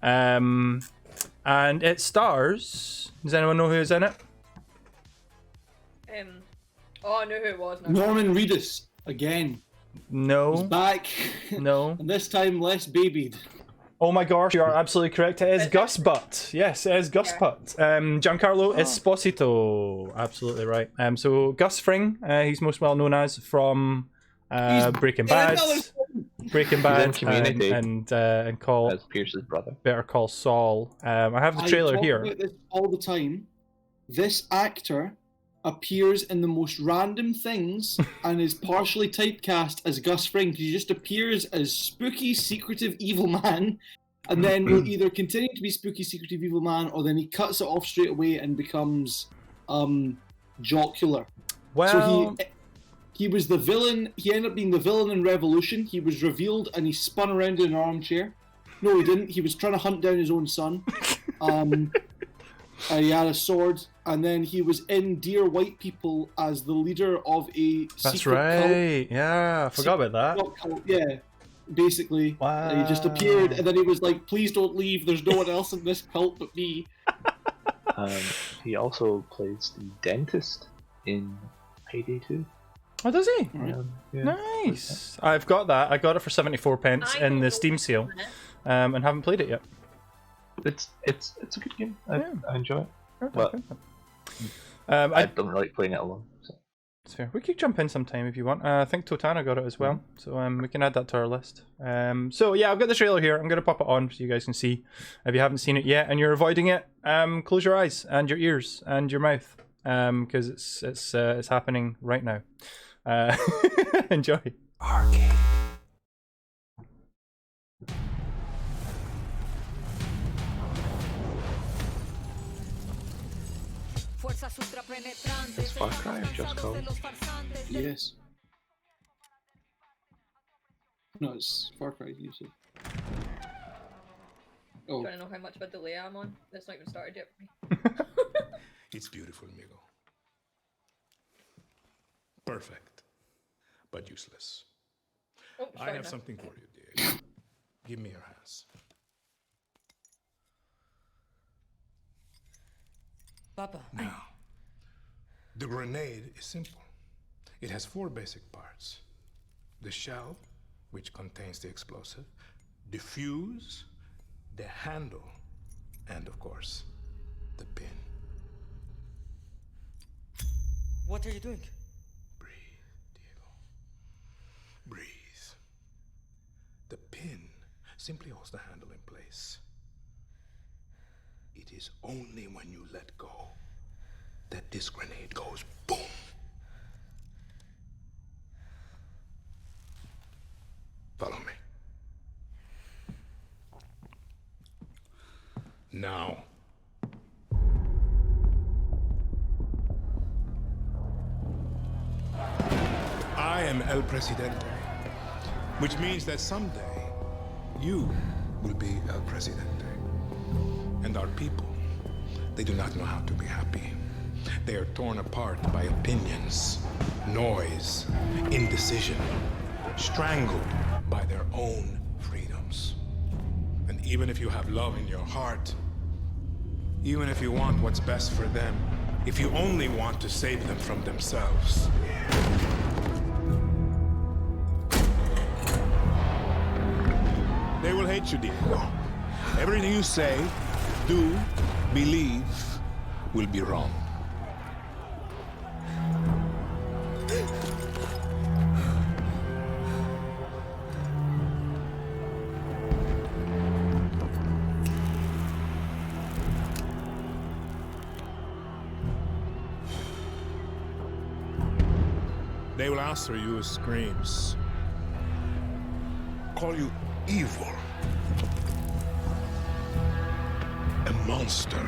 And it stars... Does anyone know who's in it? Oh, I know who it was. Now. Norman Reedus again. No. He's back. No. And this time less babied. Oh my gosh, you are absolutely correct. It is Gus Butt. Yes, it is Gus Butt. Giancarlo Esposito. Absolutely right. So Gus Fring, he's most well known as from Breaking Bad. Breaking Bad and Call as Pierce's brother. Better Call Saul. I have the trailer here. About this all the time. This actor appears in the most random things and is partially typecast as Gus Fring. He just appears as spooky, secretive, evil man, and then will either continue to be spooky, secretive, evil man, or then he cuts it off straight away and becomes jocular. Well, so he was the villain. He ended up being the villain in Revolution. He was revealed and he spun around in an armchair. No, he didn't. He was trying to hunt down his own son. He had a sword, and then he was in Dear White People as the leader of a that's secret right. cult. Yeah, I forgot about that. Cult. Yeah, basically. Wow. He just appeared, and then he was like, "Please don't leave. There's no one else in this cult but me." He also plays the dentist in Payday 2. Oh, does he? Yeah. Nice. I've got that. I got it for 74 pence I in don't the know Steam what's sale, in it. and haven't played it yet. It's a good game. I enjoy it. Okay, But okay. I don't really like playing it alone. So. That's fair. We could jump in sometime if you want. I think Totana got it as well, so we can add that to our list. So yeah, I've got the trailer here. I'm going to pop it on so you guys can see. If you haven't seen it yet and you're avoiding it, close your eyes and your ears and your mouth, because it's happening right now. Enjoy. R-CADE. Is Far Cry Just Cause? Yes. No, it's Far Cry, you said. Oh, Trying to know how much of a delay I'm on. That's not even started yet for me. It's beautiful, amigo. Perfect, but useless. Oh, I sorry, have no. something for you, Diego. Give me your hands. Papa. Now, the grenade is simple. It has 4 basic parts. The shell, which contains the explosive, the fuse, the handle, and of course, the pin. What are you doing? Breathe, Diego. Breathe. The pin simply holds the handle in place. It is only when you let go that this grenade goes boom. Follow me. Now. I am El Presidente, which means that someday you will be El Presidente. And our people, they do not know how to be happy. They are torn apart by opinions, noise, indecision, strangled by their own freedoms. And even if you have love in your heart, even if you want what's best for them, if you only want to save them from themselves, they will hate you, Diego. Everything you say, do, believe, will be wrong. They will answer you with screams, call you evil, a monster,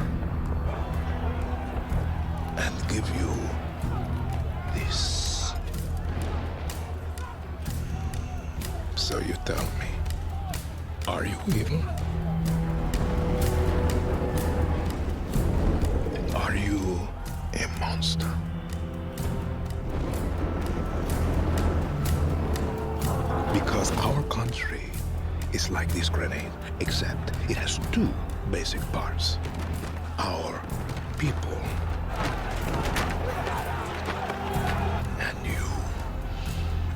and give you this. So you tell me, are you evil? Are you a monster? Because our country is like this grenade, except it has 2 basic parts. Our people.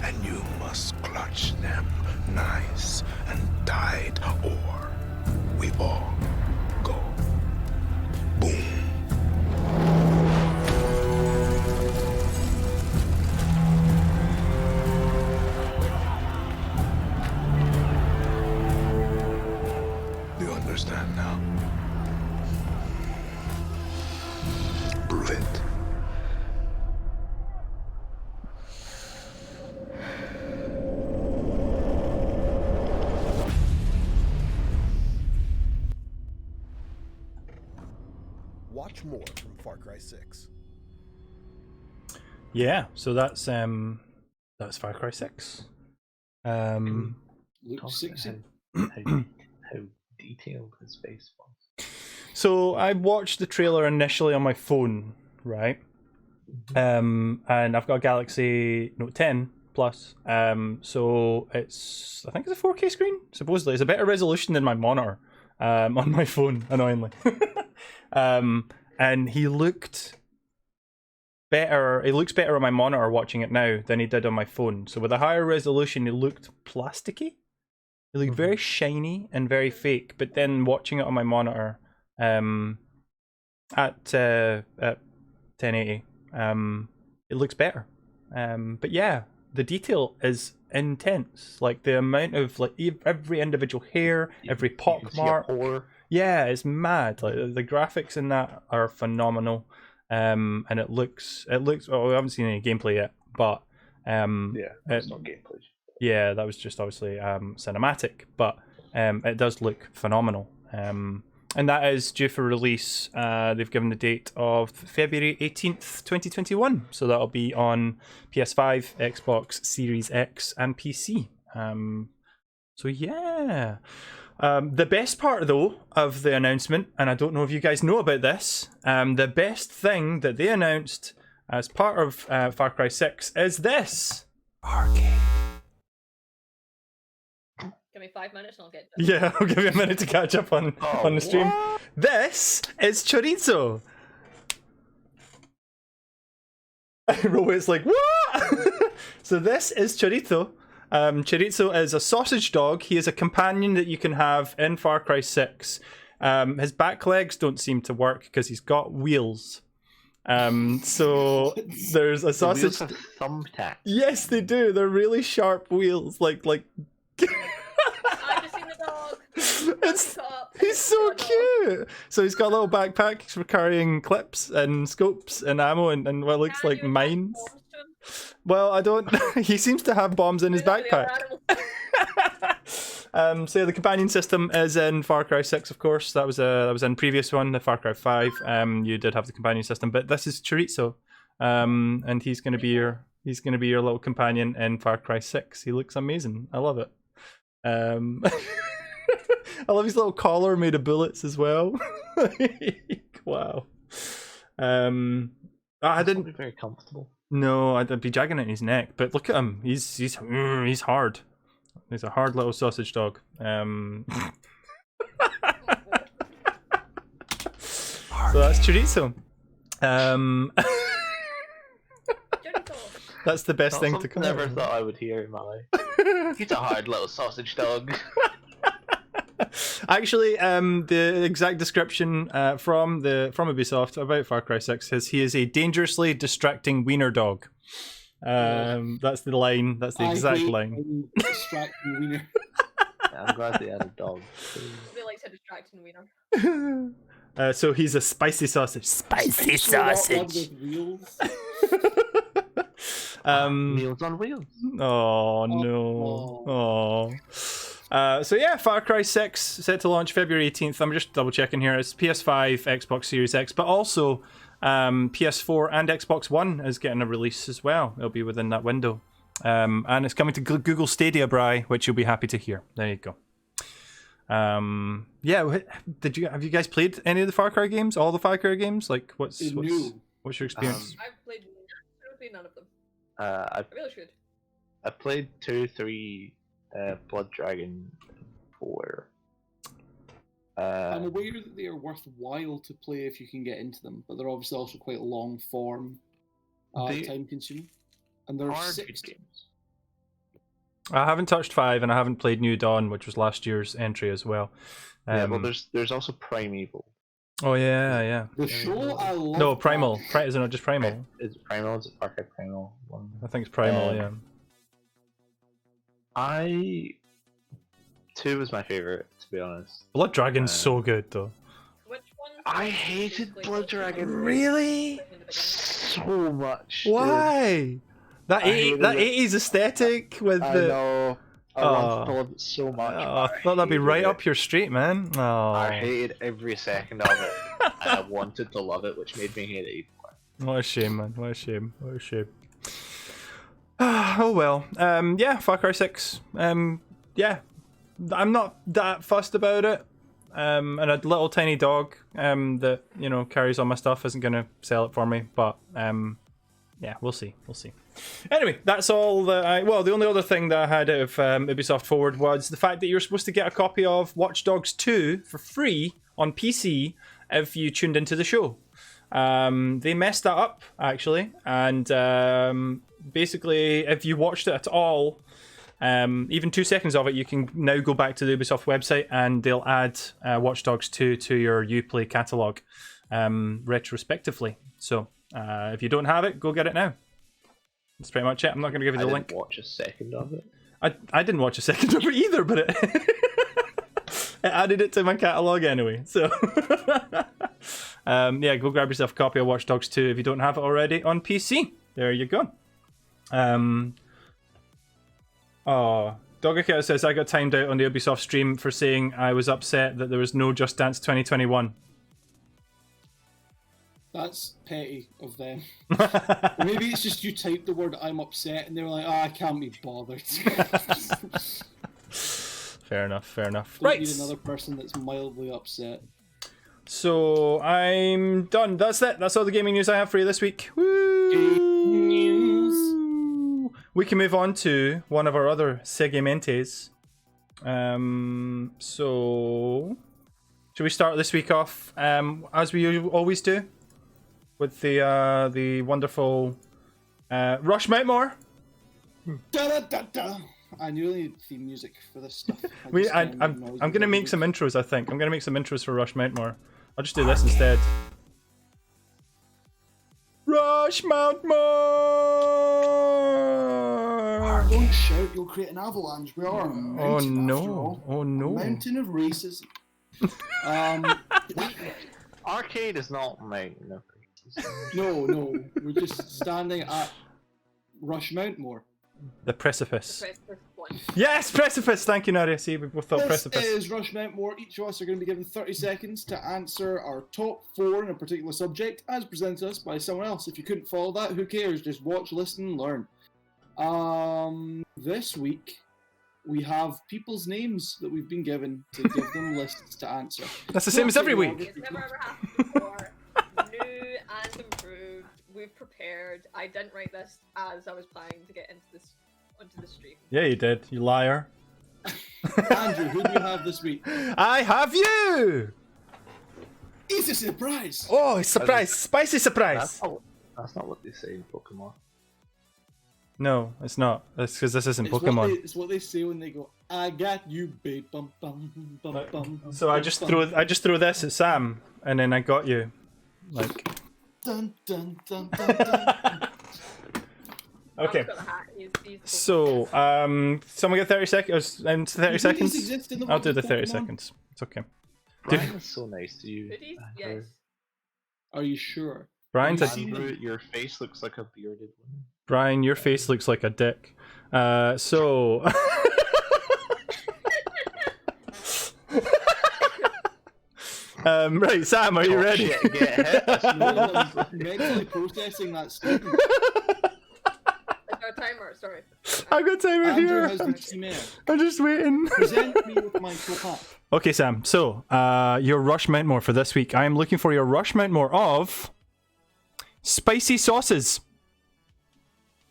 And you must clutch them nice and tight, or we all go boom. Do you understand now? Prove it. Watch more from Far Cry 6. Yeah, so that's Far Cry 6. looks Talk sexy. about how detailed his face was. So I watched the trailer initially on my phone, right? And I've got a Galaxy Note 10 Plus. So I think it's a 4K screen. Supposedly, it's a better resolution than my monitor on my phone, annoyingly. and he looked better. It looks better on my monitor watching it now than he did on my phone. So with a higher resolution, it looked plasticky. It looked very shiny and very fake. But then watching it on my monitor, at 1080, it looks better. But yeah, the detail is intense. Like the amount of like every individual hair, every pock mark. Yeah, it's mad. Like the graphics in that are phenomenal. And it looks. Well, we haven't seen any gameplay yet, but it's not gameplay. Yeah, that was just obviously cinematic, but it does look phenomenal. And that is due for release. They've given the date of February 18th, 2021. So that'll be on PS5, Xbox Series X, and PC. So yeah. The best part, though, of the announcement, and I don't know if you guys know about this, the best thing that they announced as part of Far Cry 6 is this. R-CADE. Give me 5 minutes and I'll get done. Yeah, I'll give you a minute to catch up on the stream. What? This is chorizo. Robo's like, what? So this is chorizo. Chorizo is a sausage dog. He is a companion that you can have in Far Cry 6. His back legs don't seem to work because he's got wheels. So there's a sausage. The wheels have thumbtacks. Yes, they do. They're really sharp wheels. Like. I've just seen the dog. He's so cute. So he's got a little backpack for carrying clips and scopes and ammo and what looks like mines. Well, I don't. He seems to have bombs in his backpack. So yeah, the companion system is in Far Cry 6, of course. That was in previous one, the Far Cry 5. You did have the companion system, but this is chorizo, and he's gonna be your little companion in Far Cry 6. He looks amazing. I love it. I love his little collar made of bullets as well. Wow. I didn't. Be very comfortable. No, I'd be jagging it in his neck. But look at him. He's hard. He's a hard little sausage dog. So that's chorizo. That's the best thing to come. Never thought I would hear in my life. He's a hard little sausage dog. Actually, the exact description from Ubisoft about Far Cry 6 says he is a dangerously distracting wiener dog. That's the line. That's the exact line. Distracting wiener. I'm glad they had a dog. He likes a distracting wiener. So he's a spicy sausage. Spicy sausage. Wheels. Meals on wheels. Oh no. So yeah, Far Cry 6 set to launch February 18th. I'm just double checking here. It's PS5, Xbox Series X, but also PS4 and Xbox One is getting a release as well. It'll be within that window. And it's coming to Google Stadia, Bri, which you'll be happy to hear. There you go. Yeah, have you guys played any of the Far Cry games? All the Far Cry games? Like, what's your experience? I've played none of them. I really should. I played 2, 3, Blood Dragon, 4. I'm aware that they are worthwhile to play if you can get into them, but they're obviously also quite long form, time consuming. And there are 6 games. I haven't touched 5, and I haven't played New Dawn, which was last year's entry as well. Yeah, well, there's also Primeval. Oh yeah. The show I love. No, Primal. Is it not just Primal? Is it Primal? Is it Far Cry Primal? I think it's Primal. Yeah. 2 was my favorite, to be honest. Blood Dragon's so good though. Which one? I hated Blood Dragon. Really? So much. Why? That 80s aesthetic with I the. know. I wanted to love it so much. I thought that'd be right up your street, man. Oh. I hated every second of it. And I wanted to love it, which made me hate it even more. What a shame, man. What a shame. Oh well. Yeah, Far Cry 6. Yeah. I'm not that fussed about it. And a little tiny dog that, carries all my stuff isn't gonna sell it for me, but yeah, we'll see. Anyway, that's all that the only other thing that I had out of Ubisoft Forward was the fact that you're supposed to get a copy of Watch Dogs 2 for free on PC if you tuned into the show. They messed that up actually, and basically, if you watched it at all, even 2 seconds of it, you can now go back to the Ubisoft website and they'll add Watch Dogs 2 to your Uplay catalogue retrospectively. So if you don't have it, go get it now. That's pretty much it. I'm not going to give you the link. I didn't watch a second of it. I didn't watch a second of it either, but it, it added it to my catalogue anyway. So yeah, go grab yourself a copy of Watch Dogs 2 if you don't have it already on PC. There you go. Oh, Doggercat says, I got timed out on the Ubisoft stream for saying I was upset that there was no Just Dance 2021. That's petty of them. Maybe it's just you typed the word I'm upset and they were like, I can't be bothered. Fair enough, fair enough. Don't Right. need another person that's mildly upset. So I'm done. That's it. That's all the gaming news I have for you this week. Woo! News. We can move on to one of our other segmentes. So should we start this week off as we always do with the wonderful Rush Mountmore? Da, da, da, da. I knew I needed theme music for this stuff. I'm gonna make some intros. I think I'm gonna make some intros for Rush Mountmore. I'll just do this instead. Rush Mountmore! Don't shout, you'll create an avalanche. We are a mountain, Oh after no! all. Oh no! Mountain of racism. R-CADE is not mountain of No, we're just standing at Rush Mountmore. The precipice. Precipice one. Yes, precipice. Thank you, Nadia. See, we both thought This precipice. is Rush Mountmore. Each of us are going to be given 30 seconds to answer our top 4 in a particular subject as presented to us by someone else. If you couldn't follow that, who cares? Just watch, listen, learn. This week we have people's names that we've been given to give them lists to answer. That's the same as every week. It's never ever happened before. New and improved. We've prepared. I didn't write this as I was planning to get onto the stream. Yeah, you did. You liar. Andrew, who do you have this week? I have you. It's a surprise. Oh, surprise! Spicy surprise. That's not what they say in Pokemon. No, it's not. That's because this isn't It's Pokemon. it's what they say when they go, I got you, babe. Bum, bum, bum, bum, So I just threw this at Sam, and then I got you. Like. Dun, dun, dun, dun, dun. Okay. Sam's got the hat. He's So, someone get 30 seconds. 30 Hoodies seconds. exist in the I'll do world the of 30 Pokemon? seconds. It's okay. Brian was so nice to you. hoodies? Yes. Are you sure? Brian's Have a, you seen Andrew, your face looks like a bearded woman. Brian, your face looks like a dick. So. Right, Sam, are you ready? Shit, get hit. I'm mentally processing that statement. Is there a timer? Sorry. I got timer Andrew here. has the team air. I'm just waiting. Present me with my top. Okay, Sam. So, your Rush Mountmore for this week. I am looking for your Rush Mountmore of spicy sauces.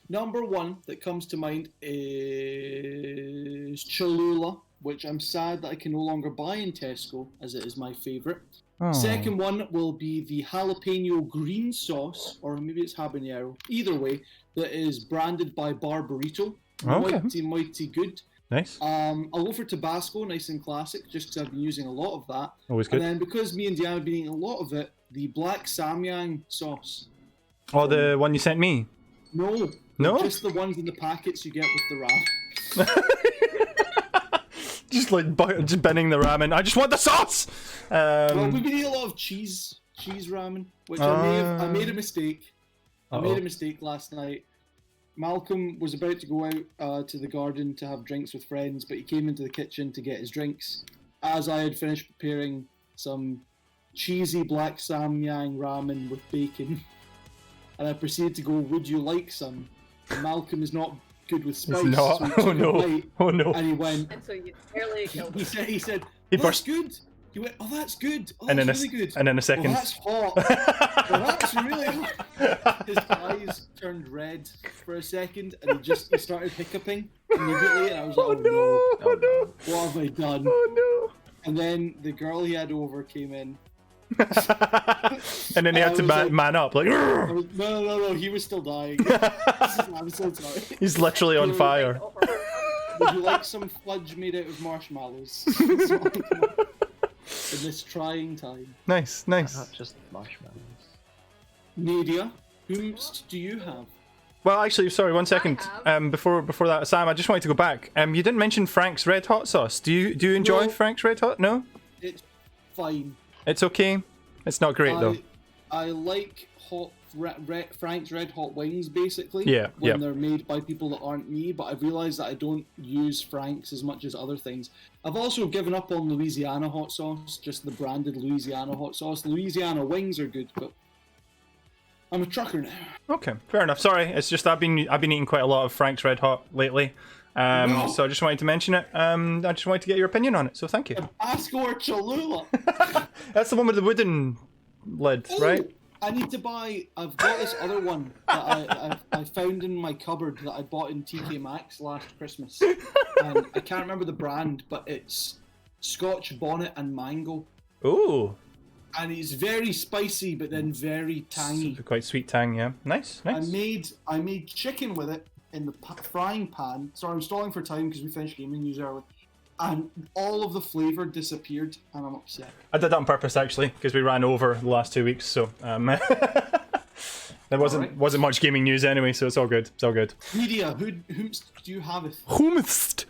Number 1 that comes to mind is Cholula, which I'm sad that I can no longer buy in Tesco, as it is my favourite. Oh. Second one will be the jalapeno green sauce, or maybe it's habanero. Either way, that is branded by Barbarito. Okay. Mighty good. Nice. I'll go for Tabasco, nice and classic, just because I've been using a lot of that. Always good. And then because me and Diana have been eating a lot of it, the black samyang sauce. Oh, the one you sent me. No. No? Just the ones in the packets you get with the wrap. Just like just binning the ramen. I just want the sauce. Well, we've been eating a lot of cheese ramen, which I made a mistake. I made a mistake last night. Malcolm was about to go out to the garden to have drinks with friends, but he came into the kitchen to get his drinks as I had finished preparing some cheesy black samyang ramen with bacon. And I proceeded to go, would you like some? And Malcolm is not good with spice. It's not. So he Oh took a no. bite, Oh no. And he went, And so you barely killed him. he said, He that's burst- good. He went, oh, that's good. Oh, And that's then really good. and then a second. Well, that's hot. Well, that's really hot. His eyes turned red for a second, and he started hiccuping immediately, and I was like, Oh no. Oh no. what have I done? Oh no. And then the girl he had over came in, And then he had to man up, like. No, he was still dying. I'm so sorry. He's literally on fire. Would you like some fudge made out of marshmallows? That's what I can offer in this trying time. Nice. Not just marshmallows. Nadia, whom do you have? Well, actually, sorry, 1 second. Before that, Sam, I just wanted to go back. You didn't mention Frank's Red Hot sauce. Do you enjoy No. Frank's Red Hot? No? It's fine. It's okay. It's not great though. I like Frank's Red Hot wings, basically. Yeah, when they're made by people that aren't me, but I've realised that I don't use Frank's as much as other things. I've also given up on Louisiana hot sauce, just the branded Louisiana hot sauce. Louisiana wings are good, but I'm a trucker now. Okay, fair enough. Sorry, it's just I've been eating quite a lot of Frank's Red Hot lately. So I just wanted to mention it. I just wanted to get your opinion on it, so thank you. Tabasco or Cholula? That's the one with the wooden lid, right? I need to buy. I've got this other one that I found in my cupboard that I bought in TK Maxx last Christmas. And I can't remember the brand, but it's Scotch bonnet and mango. Ooh. And it's very spicy, but then very tangy. Quite sweet tang, yeah. Nice. I made chicken with it in the frying pan. Sorry, I'm stalling for time because we finished gaming news early. And all of the flavour disappeared, and I'm upset. I did that on purpose, actually, because we ran over the last 2 weeks, so there wasn't much gaming news anyway, so it's all good. It's all good. Media, whom do you have? Whomst?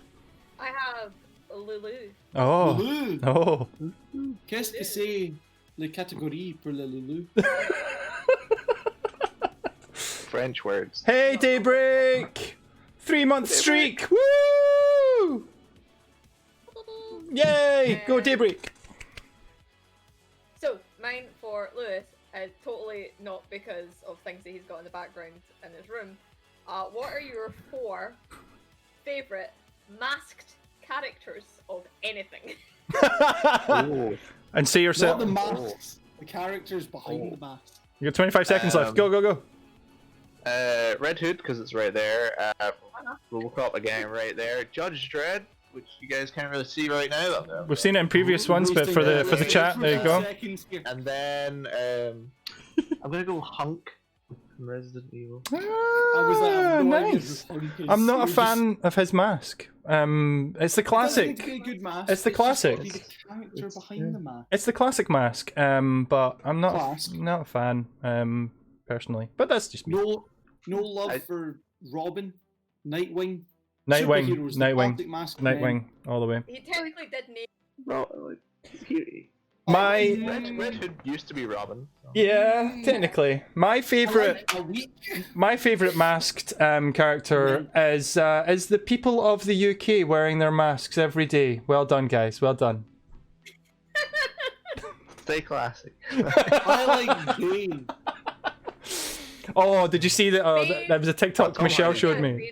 I have Lulu. Oh. Lulu. Oh. Qu'est-ce que c'est les catégories pour le Lulu? French words. Hey, Daybreak! 3-month streak! Woo! Yay! Go Daybreak! So, mine for Lewis is totally not because of things that he's got in the background in his room. What are your 4 favourite masked characters of anything? And say yourself. Not the masks, the characters behind the mask. You got 25 seconds left. Go. Red Hood, because it's right there. Robocop again, right there. Judge Dredd, which you guys can't really see right now. We've seen it in previous ones, but for the chat, there you go. And then I'm gonna go Hunk from Resident Evil. Nice. I'm not a fan of his mask. It's the classic. It's the classic. The character behind the mask. It's the classic mask. But I'm not a fan. Personally, but that's just me. No love for Robin, Nightwing, Nightwing, all the way. He technically did name. Red Hood used to be Robin. So. Yeah, technically, my favorite masked character is the people of the UK wearing their masks every day. Well done, guys. Well done. Stay classic. I like Bane. Oh, did you see that? That was a TikTok Michelle showed me.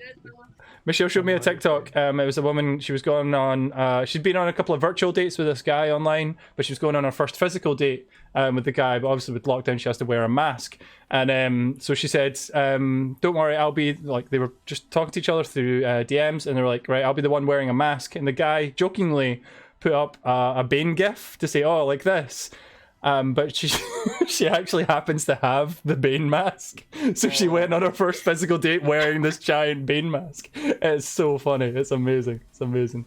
Michelle showed me a TikTok. It was a woman. She was going on. She'd been on a couple of virtual dates with this guy online, but she was going on her first physical date with the guy. But obviously, with lockdown, she has to wear a mask. And so she said, "Don't worry, I'll be like." They were just talking to each other through DMs, and they were like, "Right, I'll be the one wearing a mask." And the guy jokingly put up a Bane gif to say, "Oh, like this." But she actually happens to have the Bane mask, so she went on her first physical date wearing this giant Bane mask. It's so funny. It's amazing. It's amazing.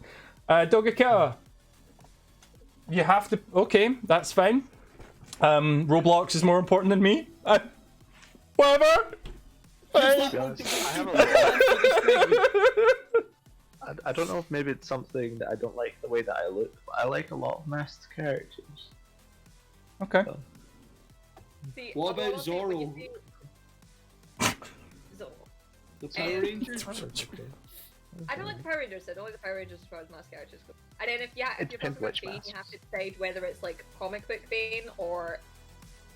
Dogakita, you have to. Okay, that's fine. Roblox is more important than me. Whatever. I don't know if maybe it's something that I don't like the way that I look, but I like a lot of masked characters. Okay. See, What about Zorro? The Power Rangers? I don't like the Power Rangers. I don't like the Power Rangers as far as mask characters go. And then if you're talking about Bane, you have to decide whether it's like comic book Bane or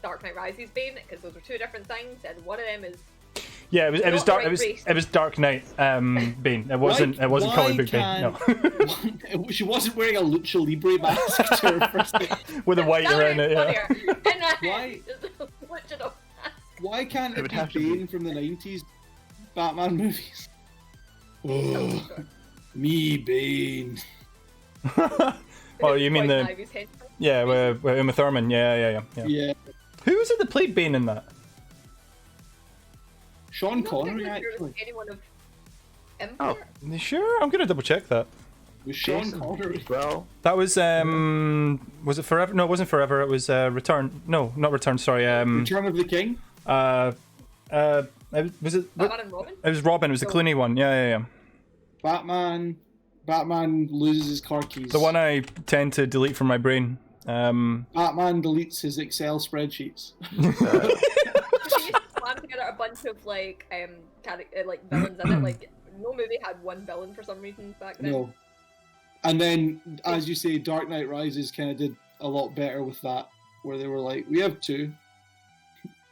Dark Knight Rises Bane, because those are 2 different things, and one of them is. Yeah, it was dark. It was Dark Knight Bane. It wasn't comic book Bane. No. She wasn't wearing a Lucha Libre mask to her first date. With a white around it. Yeah. Why can't it be Bane from the 90s Batman movies? Oh, me Bane. Oh, you mean Poison the Ivy's henchman. yeah, with Uma Thurman? Yeah. Yeah. Who was it that played Bane in that? Sean I'm not Connery, particularly sure it was actually. anyone of Empire. You sure? I'm gonna double check that. It was Sean Jason Connery. as well. That was was it Forever? No, it wasn't Forever. It was Return. No, not Return. Sorry. Return of the King. Was it? Batman and Robin. It was Robin. It was the Clooney one. Yeah. Batman loses his car keys. The one I tend to delete from my brain. Batman deletes his Excel spreadsheets. She used to slam together a bunch of like villains in it. Like no movie had one villain for some reason back then. No. And then, as you say, Dark Knight Rises kind of did a lot better with that, where they were like, we have two.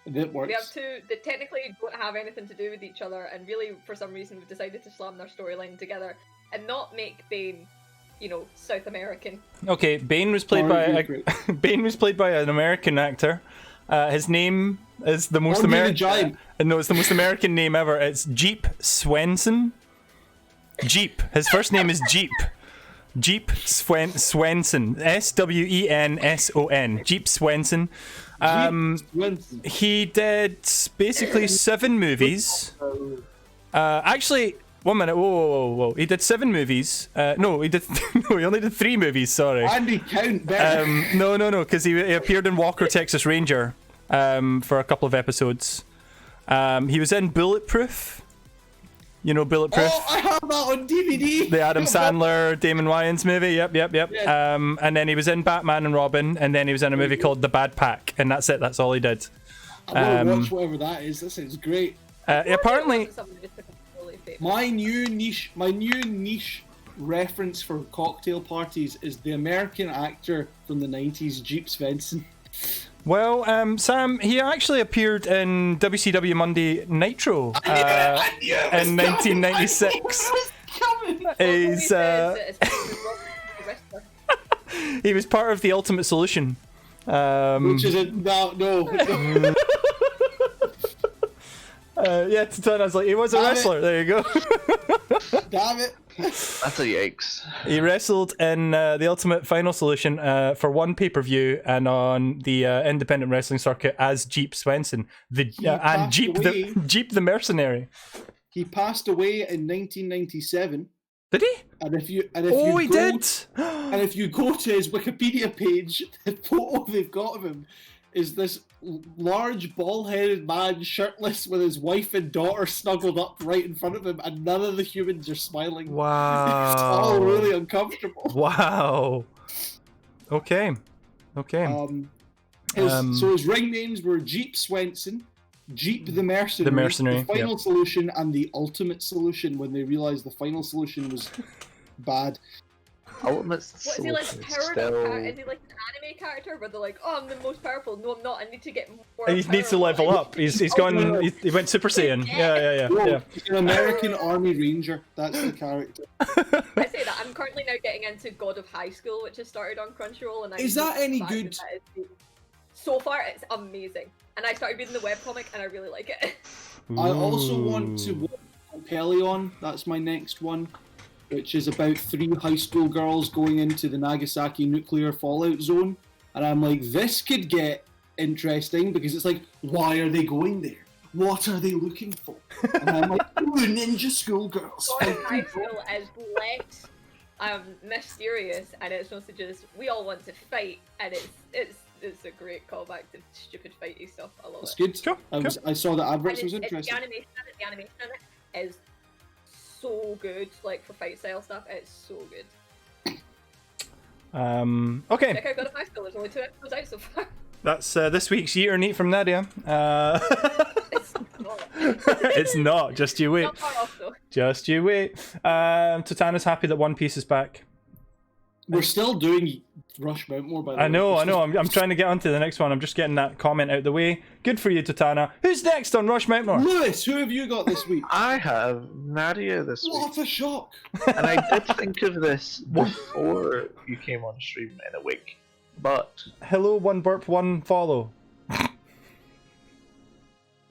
That works. We have two that technically don't have anything to do with each other, and really, for some reason, we've decided to slam their storyline together and not make Bane, South American. Okay, Bane was played Bane was played by an American actor. His name is the most Andre the Giant. No, it's the most American name ever. It's Jeep Swenson. Jeep. His first name is Jeep. Jeep Swenson. Swenson. Jeep Swenson. He did basically 7 movies. Actually, 1 minute. Whoa. He did 7 movies. No, he only did 3 movies. Sorry. Andy count better. No, because he appeared in Walker, Texas Ranger, for a couple of episodes. He was in Bulletproof. You know Bulletproof? Oh, I have that on DVD. The Adam Sandler, Damon Wayans movie. Yep. Yeah. And then he was in Batman and Robin, and then he was in a movie called The Bad Pack, and that's it. That's all he did. I'm gonna watch whatever that is. That sounds great. Apparently, my new niche reference for cocktail parties is the American actor from the 90s, Jeep Svensson. well, Sam, he actually appeared in WCW Monday Nitro in 1996. He's he was part of the Ultimate Solution. Which is no. Yeah, Tatana's like, he was a wrestler. There you go. Damn it. That's a yikes. He wrestled in the Ultimate Final Solution for one pay-per-view and on the independent wrestling circuit as Jeep Swenson, and Jeep the Mercenary. He passed away in 1997. Did he? And if you He go, did. And if you go to his Wikipedia page, the photo they've got of him is this large bald-headed man shirtless with his wife and daughter snuggled up right in front of him, and none of the humans are smiling. Wow. It's all really uncomfortable. Wow. Okay. So his ring names were Jeep Swenson, Jeep the Mercenary, the Final Solution, and the Ultimate Solution when they realised the Final Solution was bad. Ultimate What is he like? Powered up? Is he like an anime character where they're like, "Oh, I'm the most powerful"? No, I'm not. I need to get more. He needs to level up. He's gone. He went Super Saiyan. Yeah. He's an American Army Ranger. That's the character. I say that I'm currently now getting into God of High School, which has started on Crunchyroll, and Is that any good? So far, it's amazing, and I started reading the webcomic, and I really like it. I also want to watch Pelion. That's my next one, which is about 3 high school girls going into the Nagasaki nuclear fallout zone. And I'm like, this could get interesting because it's like, why are they going there? What are they looking for? And I'm like, ooh, ninja schoolgirls. God of High School is less mysterious, and it's mostly just, we all want to fight, and it's a great callback to stupid fighty stuff. I love That's it. good. Sure. I saw the adverts. It was And interesting. the animation in it is so good, like for fight style stuff. It's so good. Okay. Check out God of High School. There's only 2 episodes out so far. That's this week's Yeet or Neat from Nadia. It's not. It's not. Just you wait. Not far off though. Just you wait. Totana's happy that One Piece is back. We're still doing Rush Mountmore, by the way. I know. I'm trying to get on to the next one. I'm just getting that comment out the way. Good for you, Totana. Who's next on Rush Mountmore? Lewis, who have you got this week? I have Nadia this week. What a shock! And I did think of this before you came on stream in a week. But Hello, 1 burp, 1 follow.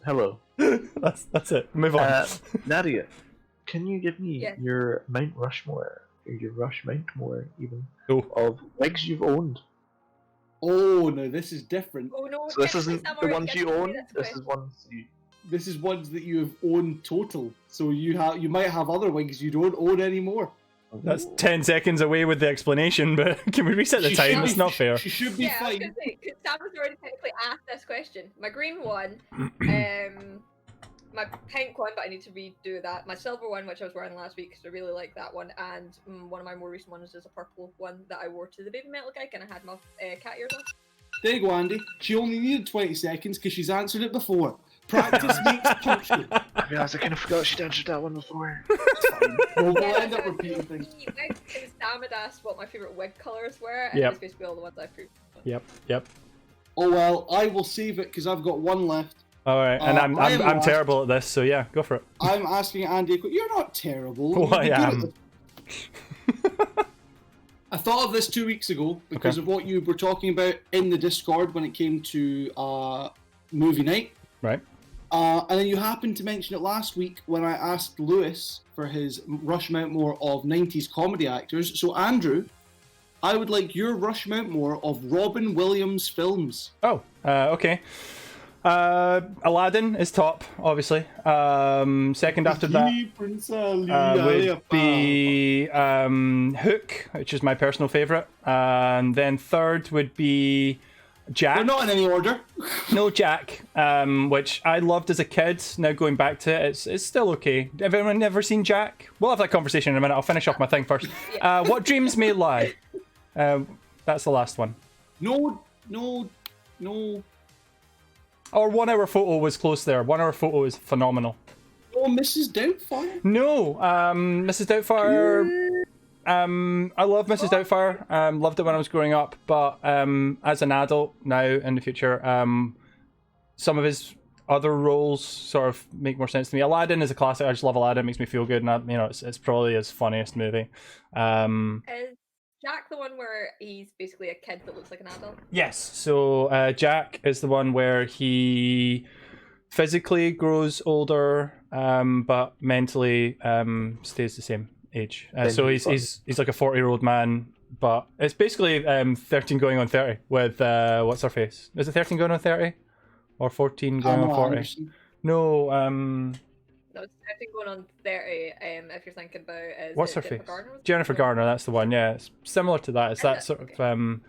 hello. That's it. Move on. Nadia, can you give me Yes. your Mount Rushmore your Rush Mountmore, even Oh. of wigs you've owned. Oh no, this is different. Oh no! So this technically isn't Sam the already ones gets you to say own. this This question. is ones you. This is ones that you have owned total. So you might have other wigs you don't own anymore. That's 10 seconds away with the explanation, but can we reset the She time? should It's be- not fair. She should be Yeah, I was fine. gonna say, 'cause Sam has already technically asked this question. My green one, my pink one, but I need to redo that. My silver one, which I was wearing last week, because I really like that one, and one of my more recent ones is a purple one that I wore to the baby metal gig, and I had my cat ears on. There you go, Andy. She only needed 20 seconds because she's answered it before. Practice makes perfect. I realised I kind of forgot she'd answered that one before. It's fine. We'll Yeah, end up so repeating things. the wig, because Sam had asked what my favourite wig colours were, and Yep. it's basically all the ones I proved. Yep. Oh well, I will save it because I've got one left. All right, and I'm I am I'm lost. terrible at this, so yeah, go for it. I'm asking Andy. You're not terrible. Oh, You'd I be good at am. this. I thought of this 2 weeks ago because Okay. of what you were talking about in the Discord when it came to movie night. Right. And then you happened to mention it last week when I asked Lewis for his Rush Mountmore of 90s comedy actors. So, Andrew, I would like your Rush Mountmore of Robin Williams films. Oh, okay. Aladdin is top, obviously. Second after that would be Hook, which is my personal favourite. And then third would be Jack. They're not in any order. No, Jack, which I loved as a kid. Now going back to it, it's still okay. Have anyone ever seen Jack? We'll have that conversation in a minute. I'll finish off my thing first. What Dreams May Lie. That's the last one. No. Or 1 Hour Photo was close there. 1 Hour Photo is phenomenal. Oh, Mrs. Doubtfire. No, Mrs. Doubtfire. I love Mrs. Doubtfire. Loved it when I was growing up, but as an adult now in the future, some of his other roles sort of make more sense to me. Aladdin is a classic. I just love Aladdin. It makes me feel good, and it's probably his funniest movie. Is Jack the one where he's basically a kid that looks like an adult? Yes. So Jack is the one where he physically grows older, but mentally stays the same age. So he's like a 40-year-old man, but it's basically 13 going on 30 with what's her face? Is it 13 going on 30 or 14 going on 40? Anderson. No. No, it's 13 going on 30. If you're thinking about What's her Jennifer face? Garner? Jennifer Garner. That's the one. Yeah, it's similar to that. It's that sort of.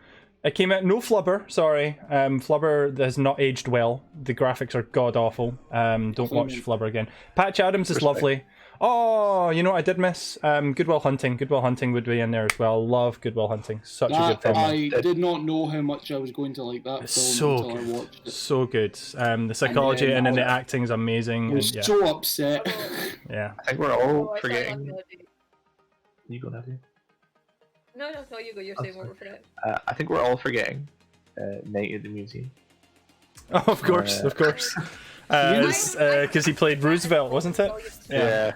It came out no Flubber. Sorry, Flubber has not aged well. The graphics are god awful. Don't watch Flubber again. Patch Adams is lovely. Oh, you know what I did miss? Good Will Hunting. Good Will Hunting would be in there as well. Love Good Will Hunting. Such a good film. I did not know how much I was going to like that film until I watched it. So good. The psychology and then the acting is amazing. I was and, so upset. yeah. I think we're all Oh, I forgetting. thought I You go, Nadia. No, you go. You're saying what we're forgetting. I think we're all forgetting Night at the Museum. Oh, of course. Because he played Roosevelt, wasn't it? Yeah.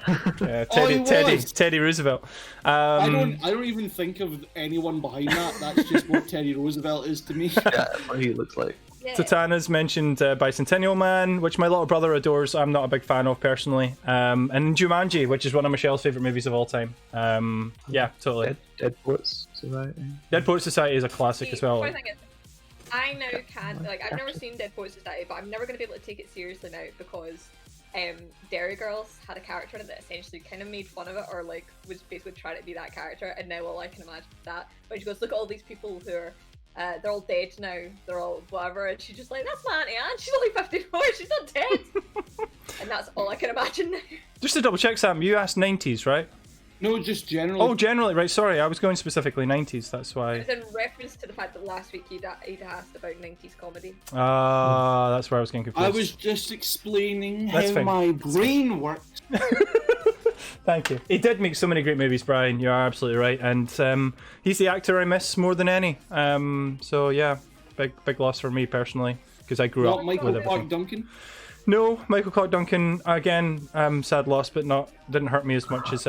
Teddy Roosevelt. I don't even think of anyone behind that. That's just what Teddy Roosevelt is to me. Yeah, that's what he looks like. Yeah. Tatana's mentioned Bicentennial Man, which my little brother adores. I'm not a big fan of personally. And Jumanji, which is one of Michelle's favourite movies of all time. Yeah, totally. Dead Poets Society. Dead Poet Society is a classic as well. The funny thing is, I now can't, I've never seen Dead Poet Society, but I'm never going to be able to take it seriously now because Dairy Girls had a character in it that essentially kind of made fun of it, or was basically trying to be that character, and now all I can imagine is that when she goes, look at all these people who are they're all dead now, they're all whatever, and she's just like, that's my auntie Anne, she's only 54, she's not dead. And that's all I can imagine now. Just to double check, Sam, you asked 90s, right? No, just generally. Oh, generally, right, sorry, I was going specifically 90s, that's why. It's in reference to the fact that last week he'd asked about 90s comedy. That's where I was getting confused. I was just explaining That's how fine. my brain works. Thank you. He did make so many great movies, Brian. You are absolutely right, and he's the actor I miss more than any. So yeah, big loss for me personally because I grew Not up Michael with everything. Clark Duncan. No, Michael Clark Duncan again. Sad loss, but didn't hurt me as much as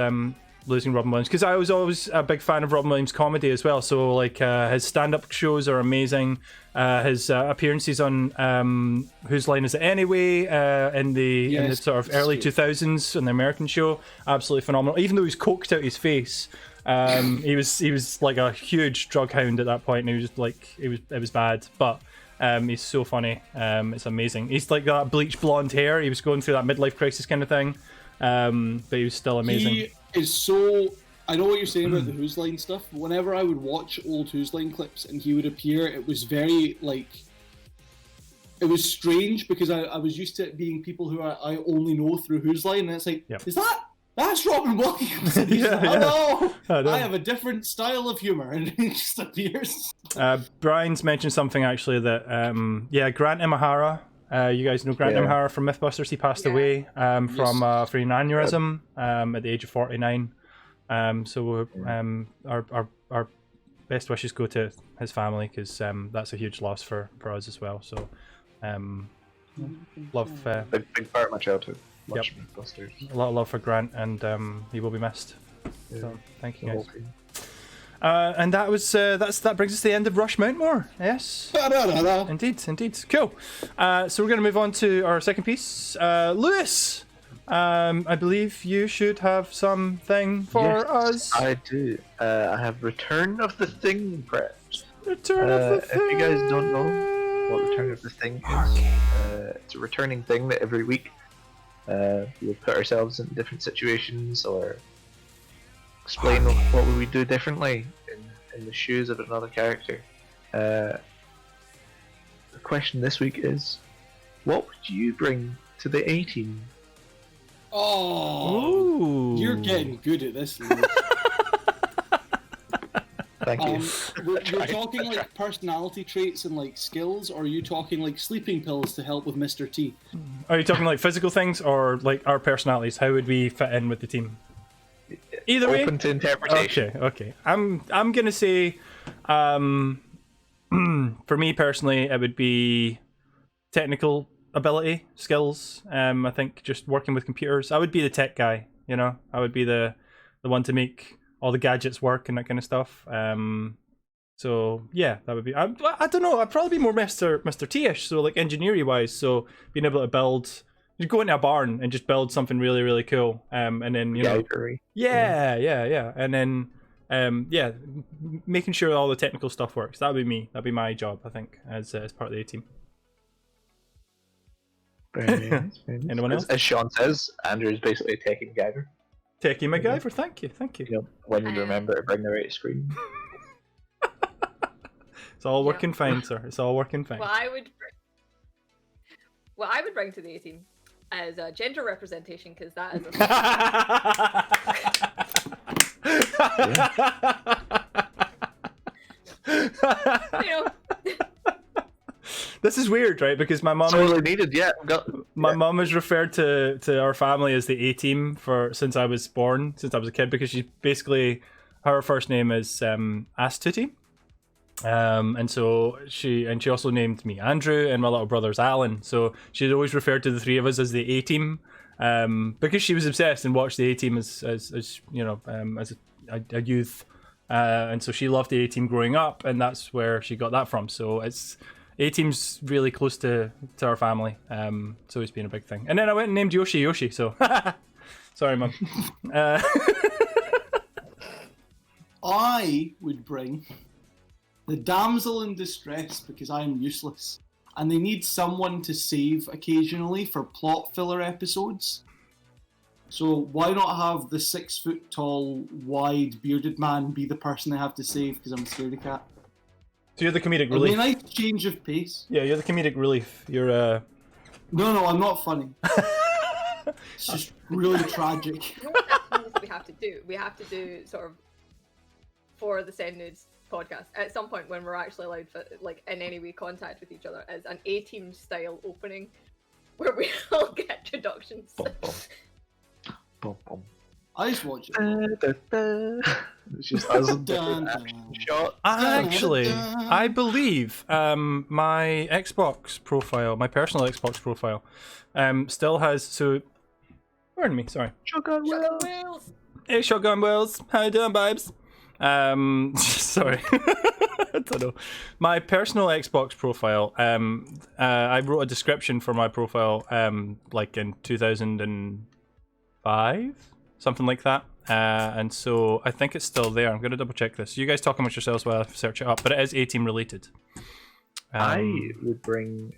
losing Robin Williams because I was always a big fan of Robin Williams' comedy as well. So his stand-up shows are amazing. His appearances on Whose Line Is It Anyway in the sort of early 2000s on the American show, absolutely phenomenal. Even though he's coked out his face, He was like a huge drug hound at that point, and he was just like it was bad, but he's so funny. It's amazing. He's like got bleached blonde hair. He was going through that midlife crisis kind of thing, but he was still amazing. He is so. I know what you're saying about the Who's Line stuff. Whenever I would watch old Who's Line clips and he would appear, it was very like. It was strange because I was used to it being people who I only know through Who's Line, and it's like, is that's Robin Williams? And he's like, oh no, I have a different style of humor, and he just appears. Brian's mentioned something actually that Grant Imahara. You guys know Grant Imahara from MythBusters. He passed away from an aneurysm at the age of 49. So our best wishes go to his family, because that's a huge loss for us as well. So love big part of my childhood. Watching MythBusters. A lot of love for Grant, and he will be missed. So thank you guys. And that was that brings us to the end of Rush Mountmore. Yes. Indeed. Cool. So we're going to move on to our second piece. Lewis, I believe you should have something for us. I do. I have Return of the Thing prepped. Return of the Thing. If you guys don't know what Return of the Thing is, it's a returning thing that every week we'll put ourselves in different situations or explain what would we do differently in the shoes of another character. The question this week is, what would you bring to the A-Team? Oh, you're getting good at this. Thank you. You're talking like personality traits and like skills, or are you talking like sleeping pills to help with Mr. T? Are you talking like physical things or like our personalities? How would we fit in with the team? Either way. Open to interpretation. Okay. I'm gonna say, for me personally, it would be technical ability, skills. I think just working with computers. I would be the tech guy. You know, I would be the one to make all the gadgets work and that kind of stuff. So yeah, that would be. I don't know. I'd probably be more Mr. T-ish. So like engineering wise, so being able to build. You go into a barn and just build something really, really cool, and then you know, and then making sure all the technical stuff works. That would be me. That'd be my job, I think, as part of the A team. Very nice. Anyone else? As Sean says, Andrew is basically a techie MacGyver. Techie MacGyver, thank you. You know, when you remember to bring the right screen. It's all working fine, sir. It's all working fine. What I would bring to the A team as gender representation, because that is you know. This is weird, right? Because my mom totally needed, my mom has referred to our family as the A team since I was a kid, because she basically, her first name is Astuti. And so she also named me Andrew, and my little brother's Alan. So she'd always referred to the three of us as the A team, because she was obsessed and watched the A team as you know, as a youth, and so she loved the A team growing up, and that's where she got that from. So it's A team's really close to our family. It's always been a big thing. And then I went and named Yoshi. So sorry, Mum. I would bring the damsel in distress, because I am useless, and they need someone to save occasionally for plot filler episodes. So why not have the 6 foot tall, wide, bearded man be the person they have to save, because I'm a scaredy cat. So you're the comedic relief. It'll be a nice change of pace. Yeah, you're the comedic relief. You're No, I'm not funny. It's just really tragic. You know what that means we have to do? We have to do sort of, for the SendNoods podcast at some point when we're actually allowed for, like, in any way contact with each other, as an A-team style opening where we all get introductions. I just watch it. It's just us in different action shot. I believe my Xbox profile, my personal Xbox profile, still has. So, pardon me, sorry. Shotgun Wheels. Hey, Shotgun Wheels. How you doing, babes? Sorry. I don't know. My personal Xbox profile, I wrote a description for my profile, like in 2005, something like that. and so I think it's still there. I'm going to double check this. You guys talk amongst yourselves while I search it up, but it is A-Team related. I would bring.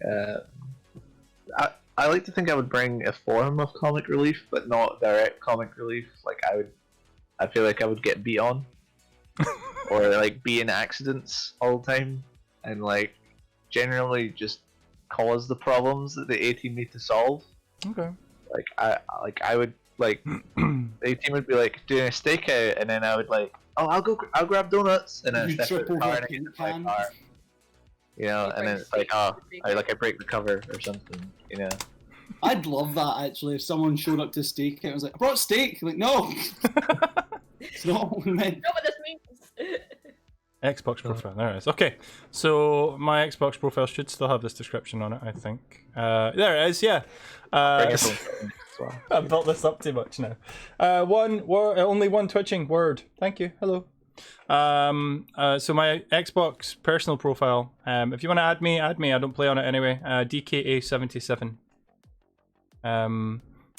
I like to think I would bring a form of comic relief, but not direct comic relief. Like I feel like I would get beat on, or like be in accidents all the time, and like generally just cause the problems that the A-Team need to solve. Okay. Like I would like the A-Team would be like doing a stakeout, and then I would like, oh, I'll grab donuts, and then You step out trip the over car a and I paint get my can. car. You know, and then it's like, oh, I break the cover or something. You know. I'd love that actually if someone showed up to steak and I was like, I brought steak. Like, no, it's not what we meant. You know what this means? Xbox profile. There it is. Okay, so my Xbox profile should still have this description on it, I think. There it is. Yeah. Bring us on as well. I built this up too much now. Only one twitching word. Thank you. Hello. So my Xbox personal profile. If you want to add me. I don't play on it anyway. DKA77.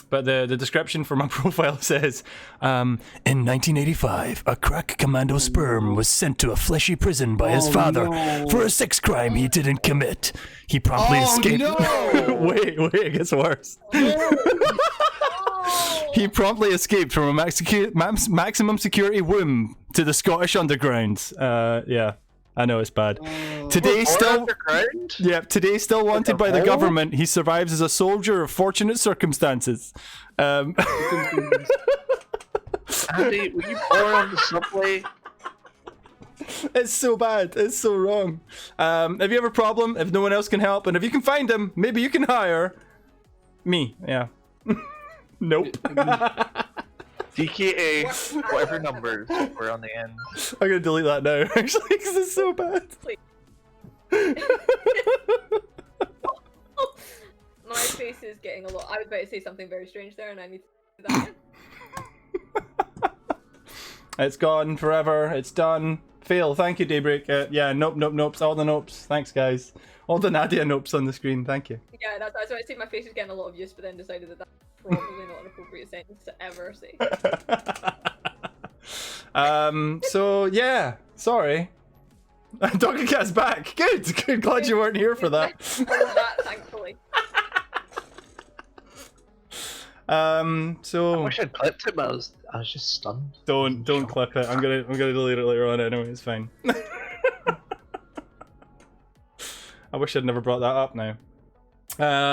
But the description for my profile says, in 1985, a crack commando sperm was sent to a fleshy prison by his father for a sex crime he didn't commit. He promptly escaped. No! wait, it gets worse. He promptly escaped from a maximum security womb to the Scottish underground. Yeah, I know it's bad. Today still wanted by the government. He survives as a soldier of fortunate circumstances. Andy, were you born on the subway? It's so bad. It's so wrong. If you have a problem, if no one else can help, and if you can find him, maybe you can hire me. Yeah. Nope. DKA, whatever numbers were on the end. I'm gonna delete that now, actually, because it's so bad. My face is getting a lot. I was about to say something very strange there, and I need to do that again. It's gone forever. It's done. Fail. Thank you, Daybreak. Yeah, nope. All the nopes. Thanks, guys. All the Nadia nopes on the screen. Thank you. Yeah, that's why I say my face is getting a lot of use, but then decided that that's probably not an appropriate sentence to ever say. So yeah, sorry. Dr. Cat's back. Good. Glad you weren't here for that. All of that, thankfully. So I wish I'd clipped it, but I was just stunned. don't clip it. I'm gonna delete it later on anyway. It's fine. I wish I'd never brought that up now.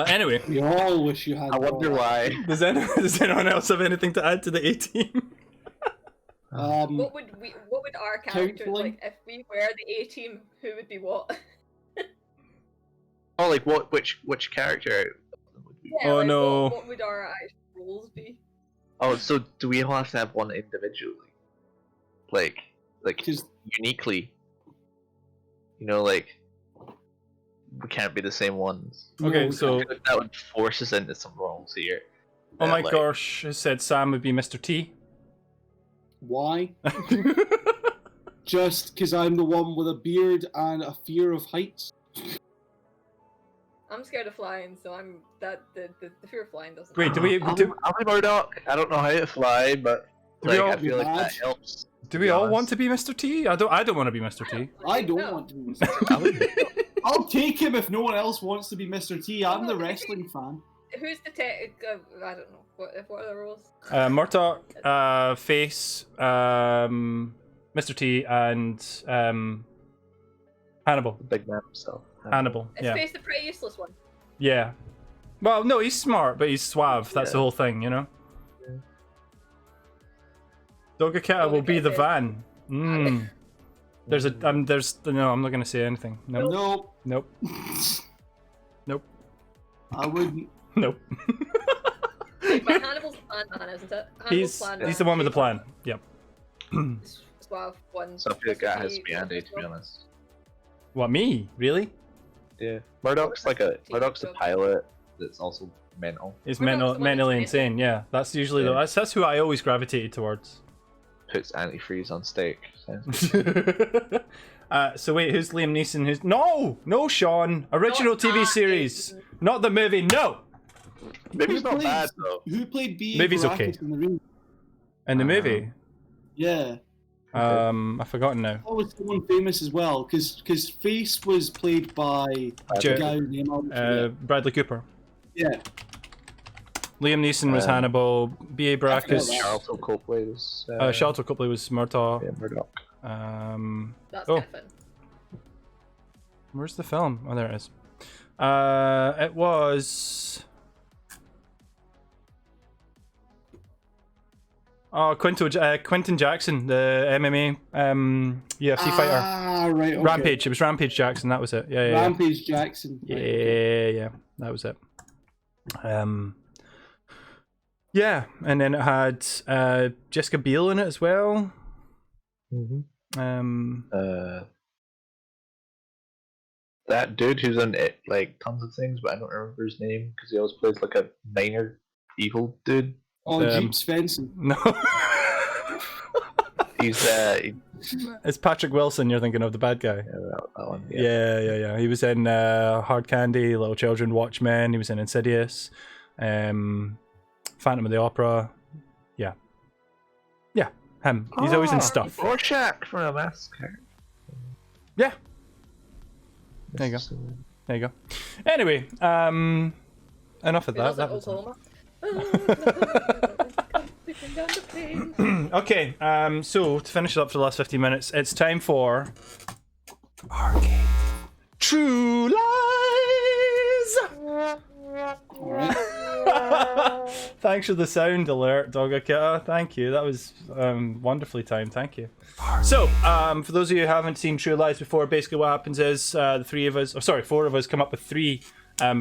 Anyway. We all wish you had. I wonder why. Does anyone else have anything to add to the A-Team? What would our characters counseling? like if we were the A-Team? Who would be what? Oh, like which character would be? Yeah, Oh, like, no. What would our actual roles be? Oh, so do we all have to have one individually? Like 'Cause- uniquely? You know, like we can't be the same ones. Okay, No, so I feel like that would force us into some roles here. oh my Like, gosh, it said Sam would be Mr. T. Why? Just because I'm the one with a beard and a fear of heights. I'm scared of flying, so I'm the fear of flying doesn't. Wait, I'll be Murdoch. I don't know how to fly, but Do we like, all- I feel like that Bad. helps. do we all want to be Mr. T? I don't want to be Mr. T. I don't No. want to be Mr. T. I'll take him if no one else wants to be Mr. T. I'm the wrestling fan. Who's the tech? I don't know. What are the rules? Murdoch, Face, Mr. T, and Hannibal. Big man himself. Hannibal, Is yeah. Face the pretty useless one? Yeah. Well, no, he's smart, but he's suave. That's the whole thing, you know? Yeah. Dogaketa will be the Dogaketa. van. Mm. No, I'm not going to say anything. No. Nope. Nope. I wouldn't. Nope. But Hannibal's the plan man, isn't it? Hannibal's He's the one with the plan. Yep. Suave one. So I feel like that has to be Andy, to be honest. What, me? Really? Yeah. Murdoch's a pilot that's also mental. He's Murdoch's the one mentally that's insane, yeah. That's usually Yeah. that's who I always gravitated towards. Puts antifreeze on steak. So wait, who's Liam Neeson? Who's no, Sean. Original Not TV that series, Neeson. not the movie. No. Maybe it's not Who bad plays- though. Who played B. Maybe's Baracus okay. in the ring? In the movie? Yeah. I've forgotten now. Oh, was someone famous as well? Because Face was played by the guy whose name I forget. Bradley Cooper. Yeah. Liam Neeson was Hannibal. B.A. Baracus. Charlton Copley was. Charlton Copley was Murtaugh. Yeah, Murdoch. That's Oh. kind of fun. Where's the film? Oh, there it is. It was. Oh, Quentin Jackson, the MMA UFC fighter. Ah, right. Okay. Rampage. It was Rampage Jackson. That was it. Yeah. Rampage Jackson. Yeah. That was it. Yeah, and then it had Jessica Biel in it as well. That dude who's in it, like tons of things, but I don't remember his name because he always plays like a minor evil dude. Oh, Jeep Svensson. No. He's It's Patrick Wilson. You're thinking of the bad guy. that one. Yeah. He was in Hard Candy, Little Children, Watchmen. He was in Insidious, Phantom of the Opera. Yeah, him. He's always in stuff. Rorschach from a massacre. Yeah. There you go. Anyway, enough of that. Okay, so to finish it up for the last 15 minutes, it's time for R-CADE. True Lies! Thanks for the sound alert, Dogakita. Thank you. That was wonderfully timed. Thank you. So, for those of you who haven't seen True Lies before, basically what happens is the four of us come up with three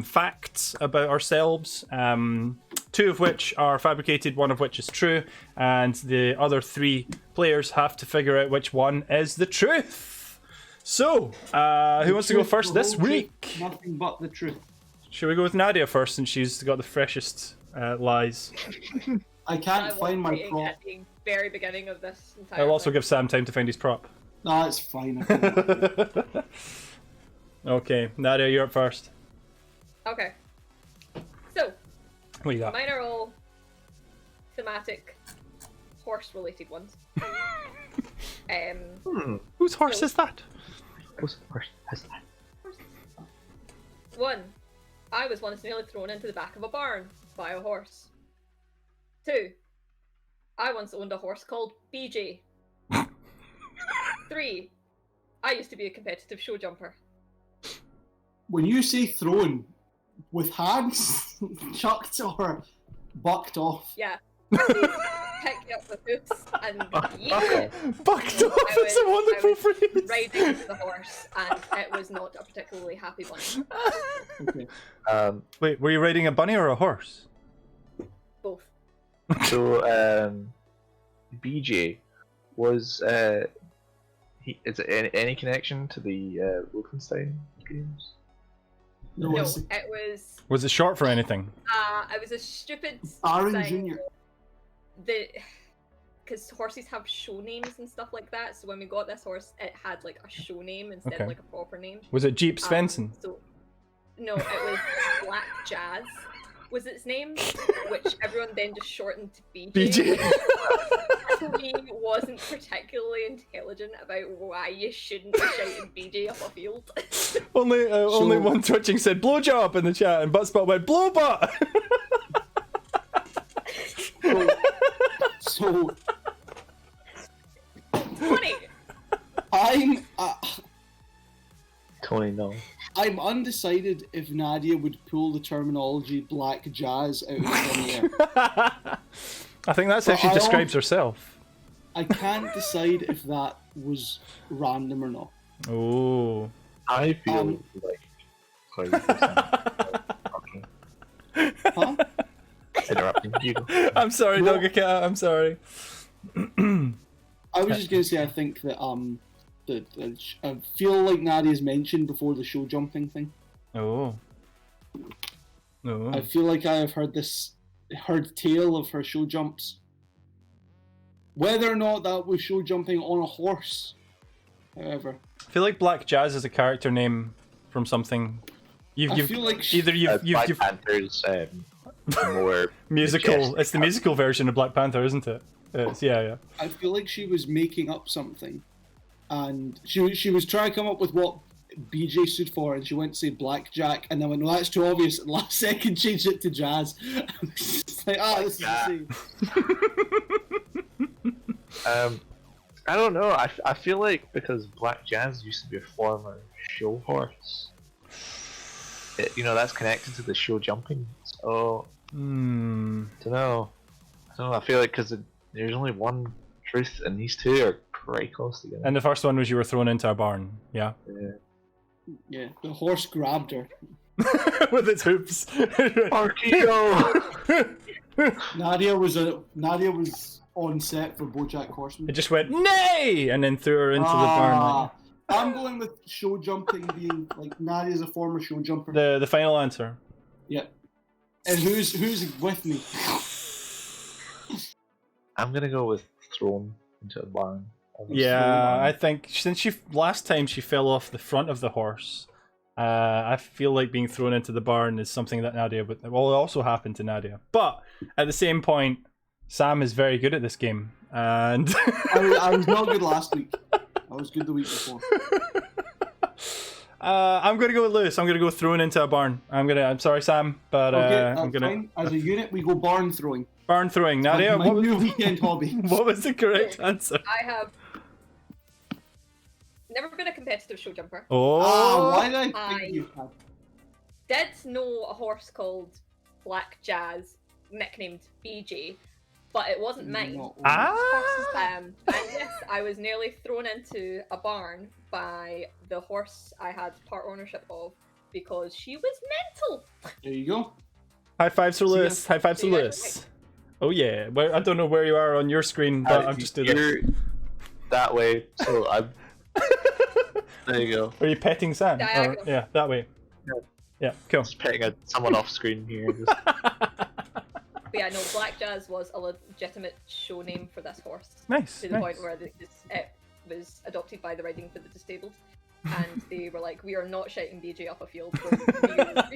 facts about ourselves, two of which are fabricated, one of which is true, and the other three players have to figure out which one is the truth. So, who wants to go first this week? Nothing but the truth. Should we go with Nadia first, since she's got the freshest lies? I can't find my prop. At the very beginning of this entire I'll also thing. give Sam time to find his prop. No, it's fine. I can Okay, Nadia, you're up first. Okay. So, What you got? mine are all thematic, horse-related ones. Whose horse is that? Who's first? Has that? One, I was once nearly thrown into the back of a barn by a horse. Two, I once owned a horse called BJ. Three, I used to be a competitive show jumper. When you say thrown, with hands chucked or bucked off? Yeah. Picked you up with hoofs and yeah. Bucked off is a wonderful phrase. Riding the horse, and it was not a particularly happy bunny. Okay. Wait, were you riding a bunny or a horse? Both. So, BJ was is it any connection to the Wolfenstein games? No, it was. Was it short for anything? It was a stupid Aaron thing. Jr. Because horses have show names and stuff like that. So when we got this horse, it had like a show name instead Okay. of like a proper name. Was it Jeep Svensson? No, it was Black Jazz was its name, which everyone then just shortened to BJ. BJ. To me, wasn't particularly intelligent about why you shouldn't be shouting BJ up a field. only one twitching said blowjob in the chat, and Buttspot went blow butt. So Funny. Tony, no. I'm undecided if Nadia would pull the terminology black jazz out of thin air. I think that's how But she I describes herself. I can't decide if that was random or not. Oh. I feel like 20%. Huh? Interrupting you. I'm sorry, Dogaka. I'm sorry. I was just gonna say I think that I feel like Nadia's mentioned before the show jumping thing. Oh. I feel like I have heard tale of her show jumps. Whether or not that was show jumping on a horse, however. I feel like Black Jazz is a character name from something. I feel like either Black you've Panther's more musical. majestic. It's the musical version of Black Panther, isn't it? Yeah. I feel like she was making up something, and she was trying to come up with what BJ stood for, and she went to say blackjack, and then went, no, that's too obvious. And last second, changed it to jazz. It's like, this is the same. I don't know. I feel like because Black Jazz used to be a former show horse, that's connected to the show jumping. So, don't know. I feel like because there's only one truth, and these two are pretty close together. And the first one was you were thrown into a barn. Yeah. Yeah, the horse grabbed her. With its hoops. Archeo! Nadia was on set for BoJack Horseman. It just went nay, and then threw her into the barn. I'm going with show jumping being like Nadia's a former show jumper. The final answer. Yep. And who's with me? I'm gonna go with thrown into a barn. Yeah, I think since last time she fell off the front of the horse, I feel like being thrown into the barn is something that Nadia will also happen to Nadia. But at the same point, Sam is very good at this game, and I was not good last week. I was good the week before. I'm gonna go with Lewis. I'm gonna go thrown into a barn. I'm sorry, Sam, but I'm gonna. Fine. As a unit, we go barn throwing. Barn throwing. Nadia, my new weekend hobby. What was the correct answer? I have never been a competitive show jumper. Why did I think you had? Did know a horse called Black Jazz, nicknamed BJ, but it wasn't mine. And yes, I was nearly thrown into a barn by the horse I had part ownership of because she was mental. There you go. High fives for Lewis. High fives for Lewis. Oh yeah. Well, I don't know where you are on your screen, but I'm just doing this. That way, so I'm. There you go. Are you petting Sam? Yeah, that way. Yeah, cool. Just petting someone off screen here. But yeah, no, Black Jazz was a legitimate show name for this horse. Nice. To the point where it was adopted by the Riding for the Disabled. And they were like, we are not shouting BJ up a field. We're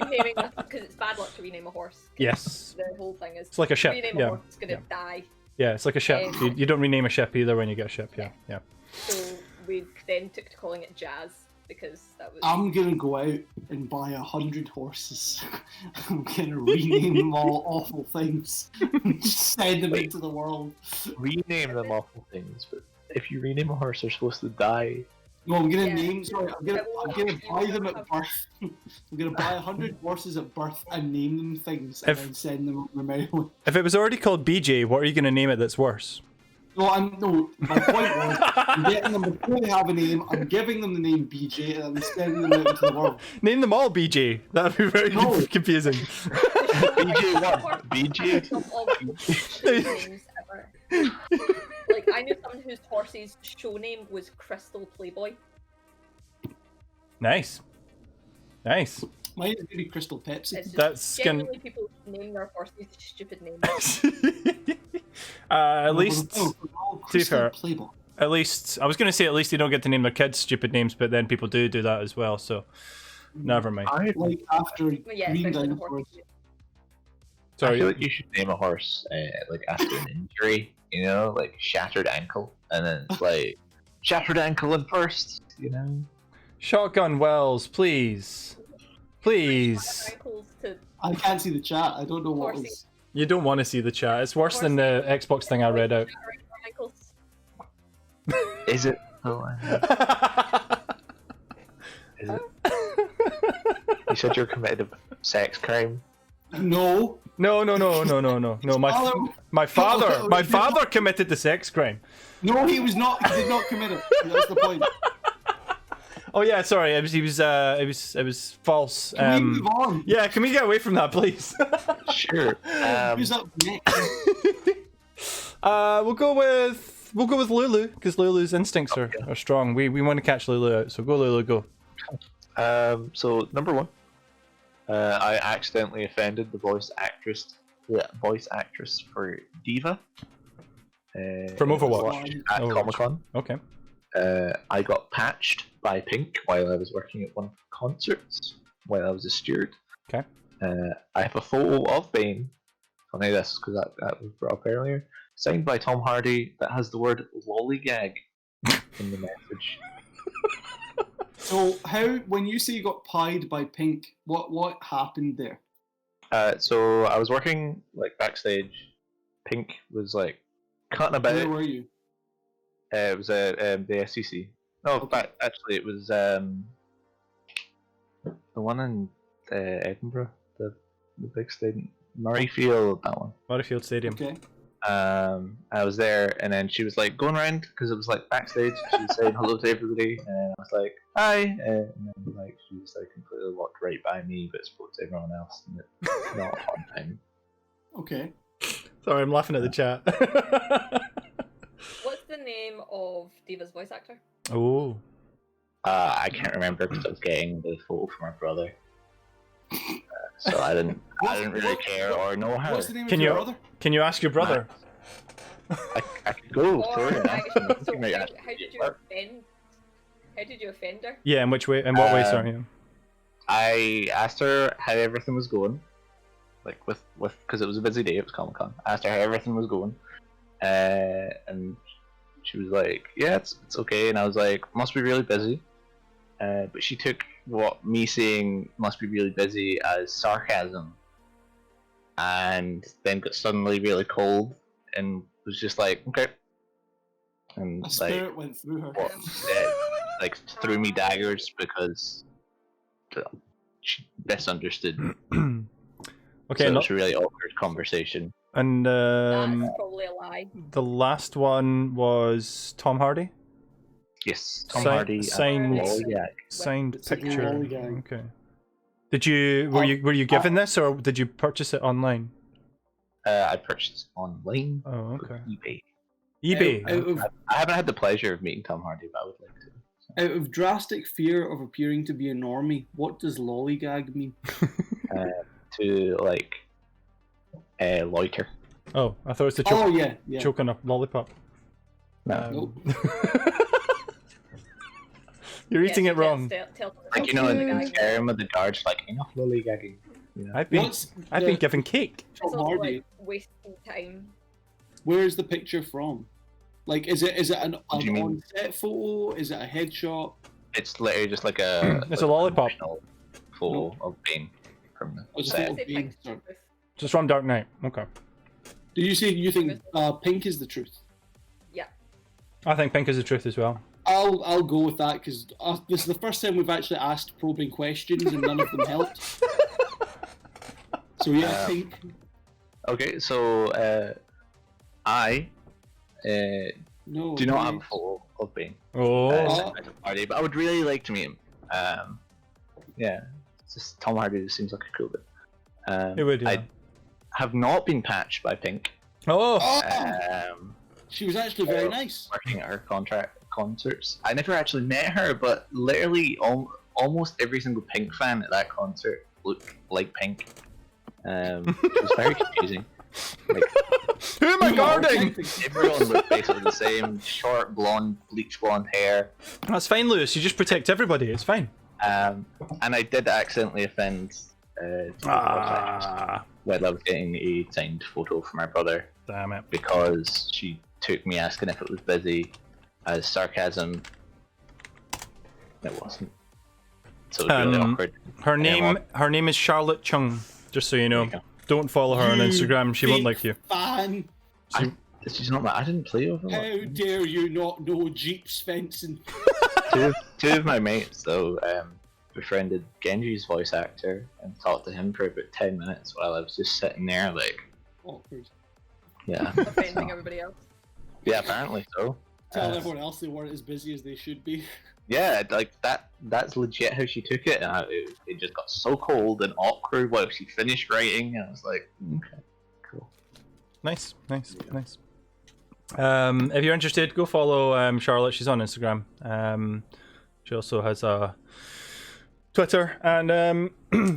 renaming this because it's bad luck to rename a horse. Yes. The whole thing is, it's like a ship. Rename a horse, it's going to die. Yeah, it's like a ship. You don't rename a ship either when you get a ship. Yeah. So we then took to calling it Jazz because that was. I'm gonna go out and buy 100 horses. I'm gonna rename them all awful things. Just send them into the world. Rename them awful things, but if you rename a horse, they're supposed to die. No, I'm gonna name. Sorry, I'm gonna buy them at birth. I'm gonna buy 100 horses at birth and name them things, and then send them on the mail. If it was already called BJ, what are you gonna name it that's worse? No. My point was, I'm getting them before they have a name. I'm giving them the name BJ, and I'm sending them out into the world. Name them all BJ. That'd be very confusing. BJ what? BJ. Like I knew someone whose horse's show name was Crystal Playboy. Nice. Mine is gonna be Crystal Pepsi. That's generally people name their horses stupid names. At least, to be fair, Playboy. at least I was going to say at least they don't get to name their kids stupid names, but then people do that as well. So, never mind. Like after Green Dinosaurs. Sorry. I feel like you should name a horse like after an injury, like shattered ankle, and then it's like shattered ankle in first, Shotgun Wells, please. I can't see the chat. I don't know what was. You don't want to see the chat. It's worse than the Xbox thing I read out. Is it? Oh, is it? You said you're committed a sex crime. No. No. My father committed the sex crime. No, he was not. He did not commit it. That's the point. Oh yeah, sorry. It was false. Can we move on? Yeah, can we get away from that, please? Sure. Who's up next? We'll go with Lulu because Lulu's instincts are strong. We want to catch Lulu out, so go Lulu, go. So number one, I accidentally offended the voice actress for Diva. From Overwatch at Comic-Con. Okay. I got patched by Pink while I was working at one of the concerts while I was a steward. Okay. I have a photo of Bane funny this because that was brought up earlier. Signed by Tom Hardy that has the word lollygag in the message. So when you say you got pied by Pink, what happened there? So I was working like backstage. Pink was like cutting about. Where were you? It was at the SEC. No, Okay. but actually it was the one in Edinburgh, the big stadium, Murrayfield, that one. Murrayfield Stadium. Okay. I was there, and then she was like going around because it was like backstage. She was saying hello to everybody, and I was like hi, and then like she was like completely walked right by me, but spoke to everyone else, and it's not a fun time. Okay. Sorry, I'm laughing at the chat. What's the name of Diva's voice actor? Oh. I can't remember because I was getting the photo from her brother, so I didn't really care or know her. What's the name Can of your brother? Can you ask your brother? I could go Or through it. actually, so how did you offend? How did you offend her? Yeah, in which way? In what way? Sorry. I asked her how everything was going, like with because it was a busy day. It was Comic-Con. I asked her how everything was going, and she was like, "Yeah, it's okay." And I was like, "Must be really busy." But she took what me saying "must be really busy" as sarcasm, and then got suddenly really cold and was just like, "Okay," and A spirit went through her. like threw me daggers because she misunderstood. Okay, So it was a really awkward conversation. and That's probably a lie. the last one was Tom Hardy. Yes, Tom Sign- Hardy. signed- Lollygag. Signed It's a picture. lollygag. Okay. Did you were you given this or did you purchase it online? I purchased online. Oh, with okay. eBay. eBay. I haven't had the pleasure of meeting Tom Hardy, but I would like to. Out of drastic fear of appearing to be a normie, what does lollygag mean? To like loiter. Oh, I thought it was the Oh yeah. choking a lollipop. No. You're eating Yes, it wrong. Like, you know, in Skyrim with the guards, like, enough lollygagging. You know? I've been given cake. Tom It's also Hardy. like wasting time. Where is the picture from? Like, is it an What do you mean? on-set photo? Is it a headshot? It's literally just like a. It's like a lollipop. professional photo of Bane from the Was it set. photo Say of Bane? Pink's Sorry. truth. Just from Dark Knight. Okay. Do you say you think Pink is the truth? Yeah. I think Pink is the truth as well. I'll go with that because this is the first time we've actually asked probing questions and none of them helped. So yeah, Pink. Okay, so I No. do not have a photo of Bane. Oh. At a party, but I would really like to meet him. Yeah, it's just Tom Hardy just seems like a cool bit. It would, yeah. I have not been patched by Pink. Oh. She was actually very nice. Working at her concerts. I never actually met her, but literally almost every single Pink fan at that concert looked like Pink. It was very confusing. Like, Who am I guarding? everyone looked basically the same: short, blonde, bleach blonde hair. That's fine, Lewis. You just protect everybody. It's fine. And I did accidentally offend when I was getting a signed photo from my brother Damn it. because she took me asking if it was busy as sarcasm. It wasn't. So it was really awkward. Her name is Charlotte Chung. Just so you know. There you go. Don't follow her on You Instagram. She won't like you. Fan. She's not. I didn't play with her. How dare you not know Jeep's fencing? two of my mates though befriended Genji's voice actor and talked to him for about 10 minutes while I was just sitting there like, Awkward. yeah. Offending everybody else. Yeah, apparently so. Telling everyone else they weren't as busy as they should be. Yeah, like that's legit how she took it, and it just got so cold and awkward while she finished writing, and I was like, okay, cool. Nice. If you're interested, go follow Charlotte. She's on Instagram. She also has a Twitter and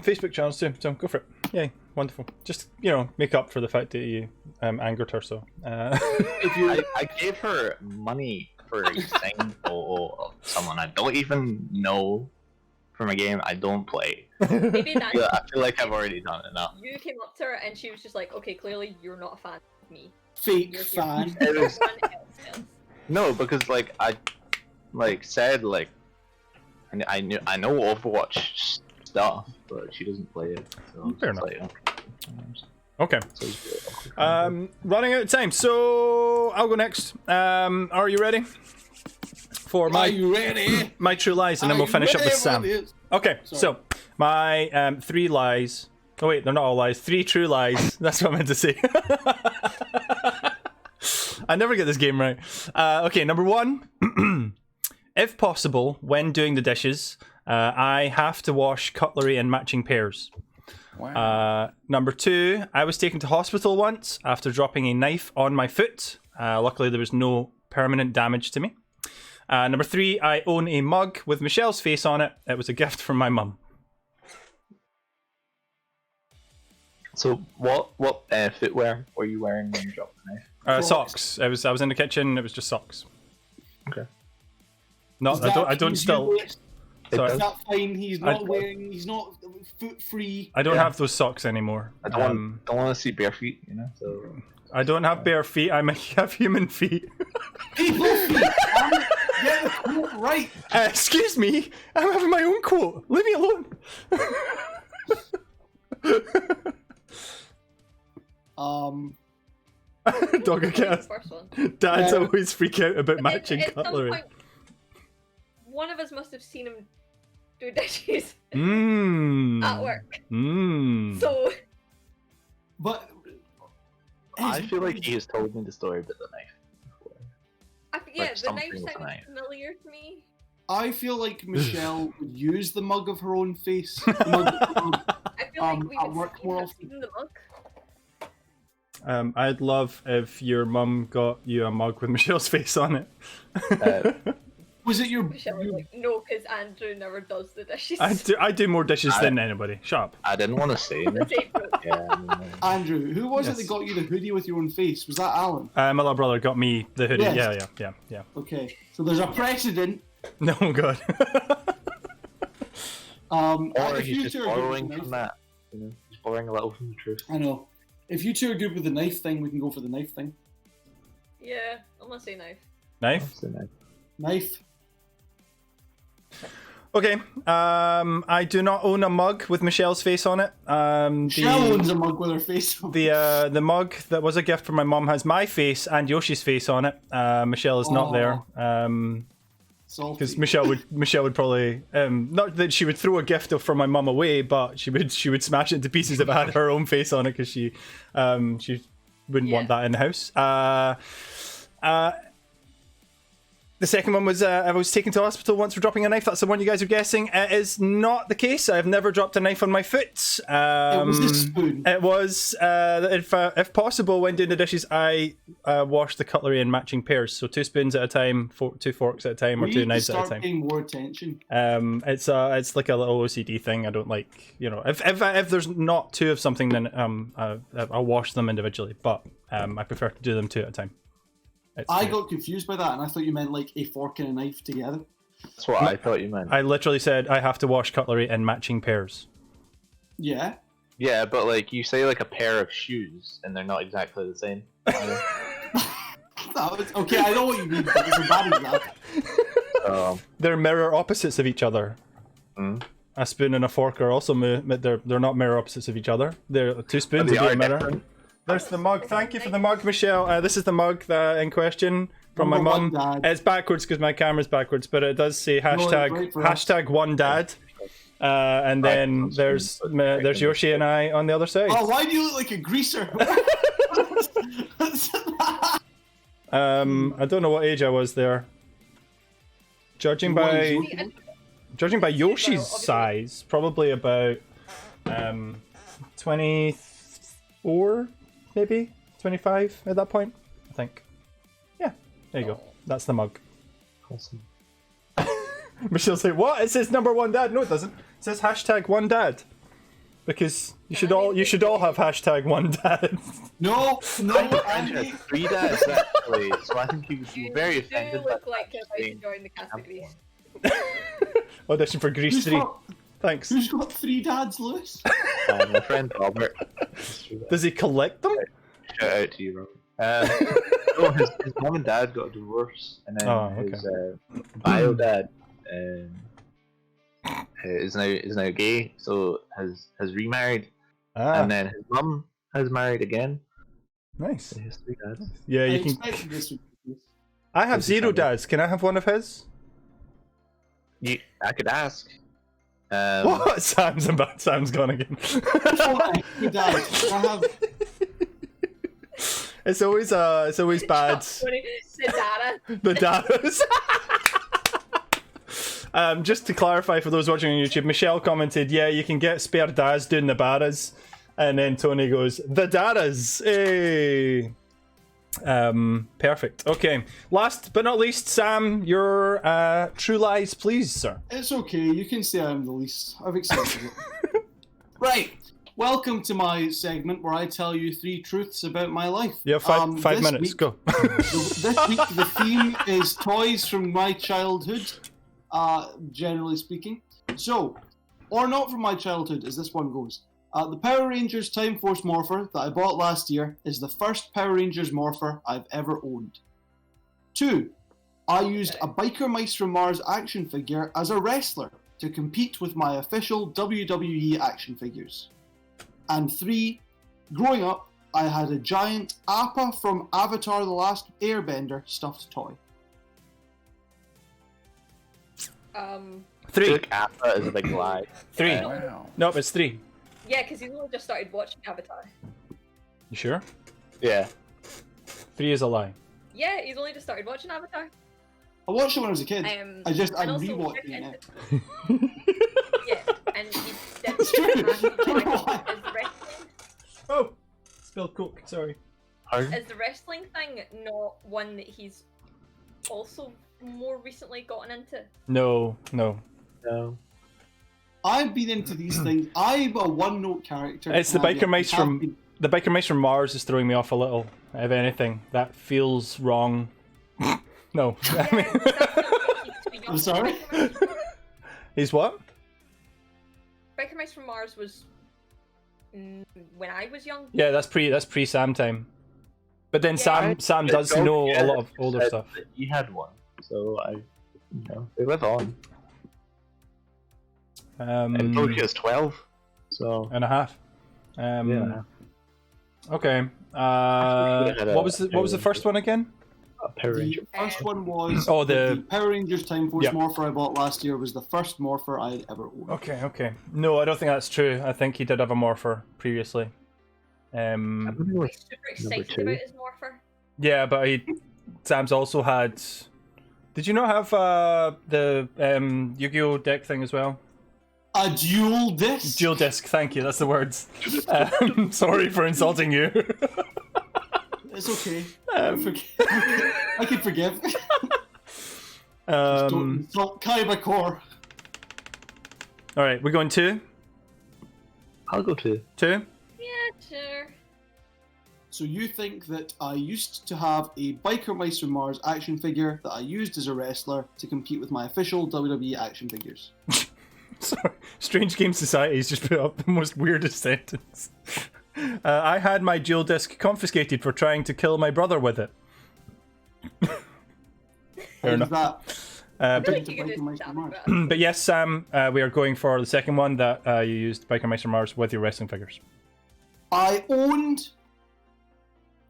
Facebook channels too. So go for it. Yay, wonderful. Just make up for the fact that you angered her. So I gave her money for a signed photo of someone I don't even know from a game I don't play. Maybe that's I feel like I've already done enough. you came up to her and she was just like, okay, clearly you're not a fan of me. Fake You're fan. It was- Everyone else is. No, because like I said like I know Overwatch stuff, but she doesn't play it. So Fair it's enough. like, Okay. so it's really Running out of time, so I'll go next. Are you ready for Are you ready? my true lies, and then Are we'll you finish up with ready for Sam. this? Okay, Sorry. so my 3 lies. Oh wait, they're not all lies. 3 true lies. That's what I meant to say. I never get this game right. Okay, number 1. If possible, when doing the dishes, I have to wash cutlery in matching pairs. Wow. Number 2, I was taken to hospital once after dropping a knife on my foot. Luckily, there was no permanent damage to me. Number 3, I own a mug with Michelle's face on it. It was a gift from my mum. So what footwear were you wearing when you dropped the knife? Socks. I was in the kitchen. It was just socks. Okay. No, Is I that don't his still. useless? Sorry. Is that fine? He's not foot free. I don't have those socks anymore. I don't want to see bare feet, you know. So I don't have bare feet. I have human feet. People feet. Get the quote right. Excuse me. I'm having my own quote. Leave me alone. Dogger cat. First one. Dads Yeah. always freak out about At- matching at some cutlery. point, one of us must have seen him do dishes Mmm. at work. Mmm. So But I feel like he has told me the story about the knife before. yeah, Like the something knife with a sounds knife. familiar to me. I feel like Michelle would use the mug of her own face. The mug of her own- I feel like we at would work more have often. seen the mug. I'd love if your mum got you a mug with Michelle's face on it. Was it your? Michelle was like, no, because Andrew never does the dishes. I do more dishes than anybody. Shut up. I didn't want to say The anything. same book. Yeah, I mean, Andrew, who was it Yes. that got you the hoodie with your own face? Was that Alan? My little brother got me the hoodie. Yes. Yeah. Okay, so there's a precedent. No, God. or If he's you just two are good with borrowing the from knife- that. You know, he's borrowing a little from the truth. I know. If you two are good with the knife thing, we can go for the knife thing. Yeah, I'm gonna say knife. Knife. So nice. Knife. Okay. I do not own a mug with Michelle's face on it. Michelle owns a mug with her face on. The mug that was a gift from my mum has my face and Yoshi's face on it. Michelle is not there. Because Salty. Michelle would probably not that she would throw a gift from my mum away, but she would smash it into pieces if it had her own face on it because she wouldn't want that in the house. The second one was I was taken to hospital once for dropping a knife. That's the one you guys are guessing. It is not the case. I've never dropped a knife on my foot. It was a spoon. It was, if possible, when doing the dishes, I wash the cutlery in matching pairs. So 2 spoons at a time, 2 forks at a time, or We 2 need to knives at a start time. paying more attention. It's like a little OCD thing. I don't like, if there's not 2 of something, then I'll wash them individually. But I prefer to do them 2 at a time. I got confused by that, and I thought you meant like a fork and a knife together. That's what I thought you meant. I literally said I have to wash cutlery in matching pairs. Yeah. Yeah, but like you say like a pair of shoes, and they're not exactly the same. Okay, I know what you mean, but it's a bad example. They're mirror opposites of each other. A spoon and a fork are also they're not mirror opposites of each other. They're 2 spoons They would be are a mirror. different. There's the mug. Thank you for the mug, Michelle. This is the mug in question from my Number mum. one, Dad. It's backwards because my camera's backwards, but it does say hashtag right for us. hashtag one dad. And then there's Yoshi and I on the other side. Oh, why do you look like a greaser? I don't know what age I was there. Judging by Yoshi's size, probably about 24, maybe 25 at that point, I think. Yeah, there you go. That's the mug. Awesome. Michelle's like, what? It says number 1 dad. No, it doesn't. It says hashtag 1 dad. Because you should all have hashtag 1 dad. No, And you're Andy. 3 dads actually, so I think you would be very You offended. do look by like that you're about to being- join the category. Audition for Grease Who's 3. got, Thanks. who's got 3 dads, Lewis? My friend Robert. Does he collect them? Shout out to you, Robert. No, his mum and dad got a divorce, and then his bio dad is now gay, so has remarried, and then his mum has married again. Nice. So he has 3 dads. Yeah, you can. expected this would be this. I have 0 dads. Can I have one of his? I could ask. What? Sam's gone again. Your dad. I have. It's always bad. The dadas. Just to clarify for those watching on YouTube, Michelle commented, "Yeah, you can get spare dads doing the barras," and then Tony goes, "The dadas." Hey. Perfect. Okay. Last but not least, Sam, your true lies, please, sir. It's okay. You can say I'm the least. I've accepted it. Right. Welcome to my segment where I tell you 3 truths about my life. Yeah, five this minutes. Week, Go. This week the theme is toys from my childhood, generally speaking. So, or not from my childhood, as this one goes. The Power Rangers Time Force Morpher that I bought last year is the first Power Rangers Morpher I've ever owned. 2. I used a Biker Mice from Mars action figure as a wrestler to compete with my official WWE action figures. And 3. Growing up, I had a giant Appa from Avatar The Last Airbender stuffed toy. 3. Took Appa is a big lie. 3. Wow. Nope, it's 3. Yeah, because he's only just started watching Avatar. You sure? Yeah. 3 is a lie. Yeah, he's only just started watching Avatar. I watched it when I was a kid. And I'm also rewatching very it. Yeah, and he did It's true. is the wrestling Oh, spilled Coke. Sorry. is the wrestling thing not one that he's also more recently gotten into? No. No. I've been into these things. I'm a one-note character. It's the Biker Mice from the Biker Mice from Mars is throwing me off a little. If anything, that feels wrong. No. I mean, I'm sorry? he's what? Biker Mice from Mars was when I was young. Yeah, that's pre Sam time. But then Yeah. Sam does know a lot of older stuff. He had one, so they live on. And Tokyo is 12, so and a half. yeah. Okay. What was the first one again? Power The Ranger. first one was the Power Rangers Time Force Yeah. Morpher I bought last year was the first Morpher I'd ever owned. Okay. No, I don't think that's true. I think he did have a morpher previously. Super excited 2. about his morpher. Yeah, but Sam's also had. Did you not have the Yu-Gi-Oh deck thing as well? A dual disc? Dual disc. Thank you. That's the words. Sorry for insulting you. It's okay. I can forgive. Don't insult Kaiba Core. All right, we're going 2. I'll go 2. 2. Yeah, sure. So you think that I used to have a Biker Mice from Mars action figure that I used as a wrestler to compete with my official WWE action figures? Sorry. Strange Game Society's just put up the most weirdest sentence. I had my dual disc confiscated for trying to kill my brother with it. Fair enough. That I feel like to you could Biker do Mice that from Mars. with But yes, Sam, we are going for the second one that you used Biker Mice from Mars with your wrestling figures. I owned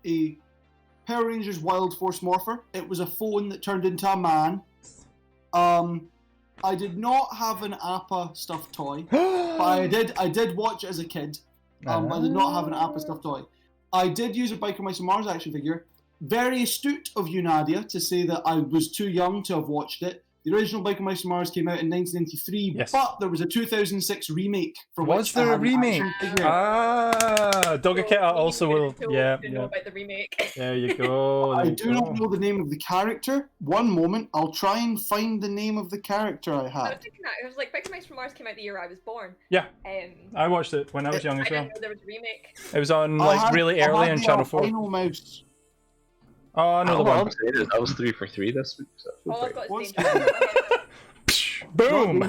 a Power Rangers Wild Force Morpher. It was a phone that turned into a man. I did not have an Appa stuffed toy, but I did watch it as a kid. I did not have an Appa stuffed toy. I did use a Biker Mice from Mars action figure. Very astute of you, Nadia, to say that I was too young to have watched it. The original Biker Mice from Mars came out in 1993, Yes. but there was a 2006 remake for Was which I there a had an remake? action figure. Dogaketa also will. to Yeah. know about the remake. There you go. I do not know the name of the character. One moment, I'll try and find the name of the character I I was had. thinking that. It was like Biker Mice from Mars came out the year I was born. Yeah, Um, I watched it when I was young I as well. didn't know there was a remake. It was on I like had- really I early had on the Channel 4. albino mouse. Oh, I know the All one. I'm saying is I was 3 for 3 this week. So All I've got is What's Danger. Smash. Boom.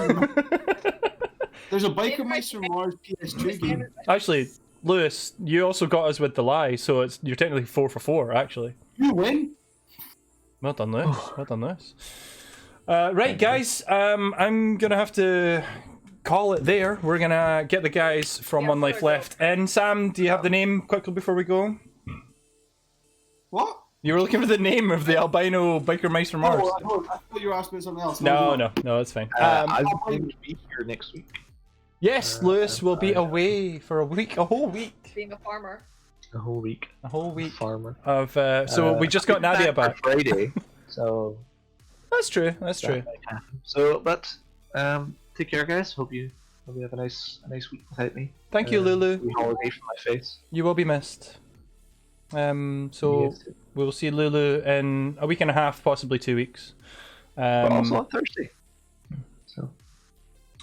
There's a Biker Mice from Mars PS2 game. Actually, Lewis, you also got us with the lie, so you're technically 4 for 4. Actually. You win. Well done, Lewis. Well done, Lewis. Right, guys. I'm gonna have to call it there. We're gonna get the guys from One Life Left. And Sam, do you have the name quickly before we go? What? You were looking for the name of the albino biker mice from Mars. Oh, I thought you were asking me something else. No, it's fine. I'll be here next week. Yes, Lewis will be away for a whole week. Being a farmer. A whole week. Farmer. Of so we just got Nadia back. Friday. So that's true. That's true. So, but take care, guys. Hope you have a nice week without me. Thank you, Lulu. Holiday from my face. You will be missed. So we'll see Lulu in a week and a half, possibly 2 weeks. But also on Thursday. So.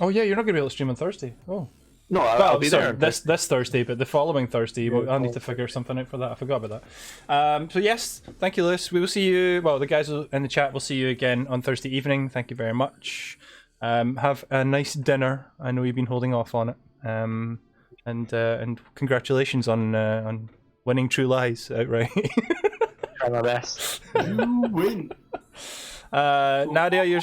Oh yeah, you're not gonna be able to stream on Thursday. Oh. No, I'll be there. This Thursday, but the following Thursday, I'll need to figure something out for that. I forgot about that. So yes, thank you, Lewis. We will see you. Well, the guys in the chat will see you again on Thursday evening. Thank you very much. Have a nice dinner. I know you've been holding off on it. And congratulations on winning True Lies outright. Try my best. You win. Nadia, you're.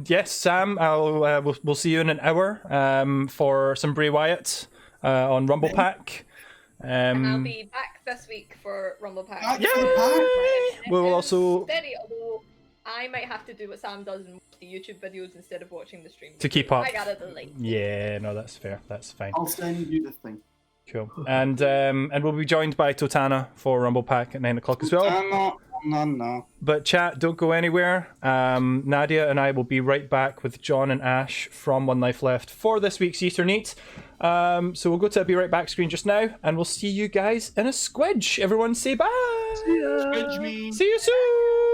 Yes, Sam. We'll see you in an hour for some Bray Wyatt on Rumble Pack. And I'll be back this week for Rumble Pack. We will also steady, although I might have to do what Sam does and watch the YouTube videos instead of watching the stream. To keep up. I gotta delay. Yeah, no, that's fair. That's fine. I'll send you the thing. Cool. And we'll be joined by Totana for Rumble Pack at 9 o'clock as well. No. But chat, don't go anywhere. Nadia and I will be right back with John and Ash from One Life Left for this week's Easter Neat. So we'll go to a Be Right Back screen just now, and we'll see you guys in a squidge. Everyone say bye. See ya. Squidge me. See you soon.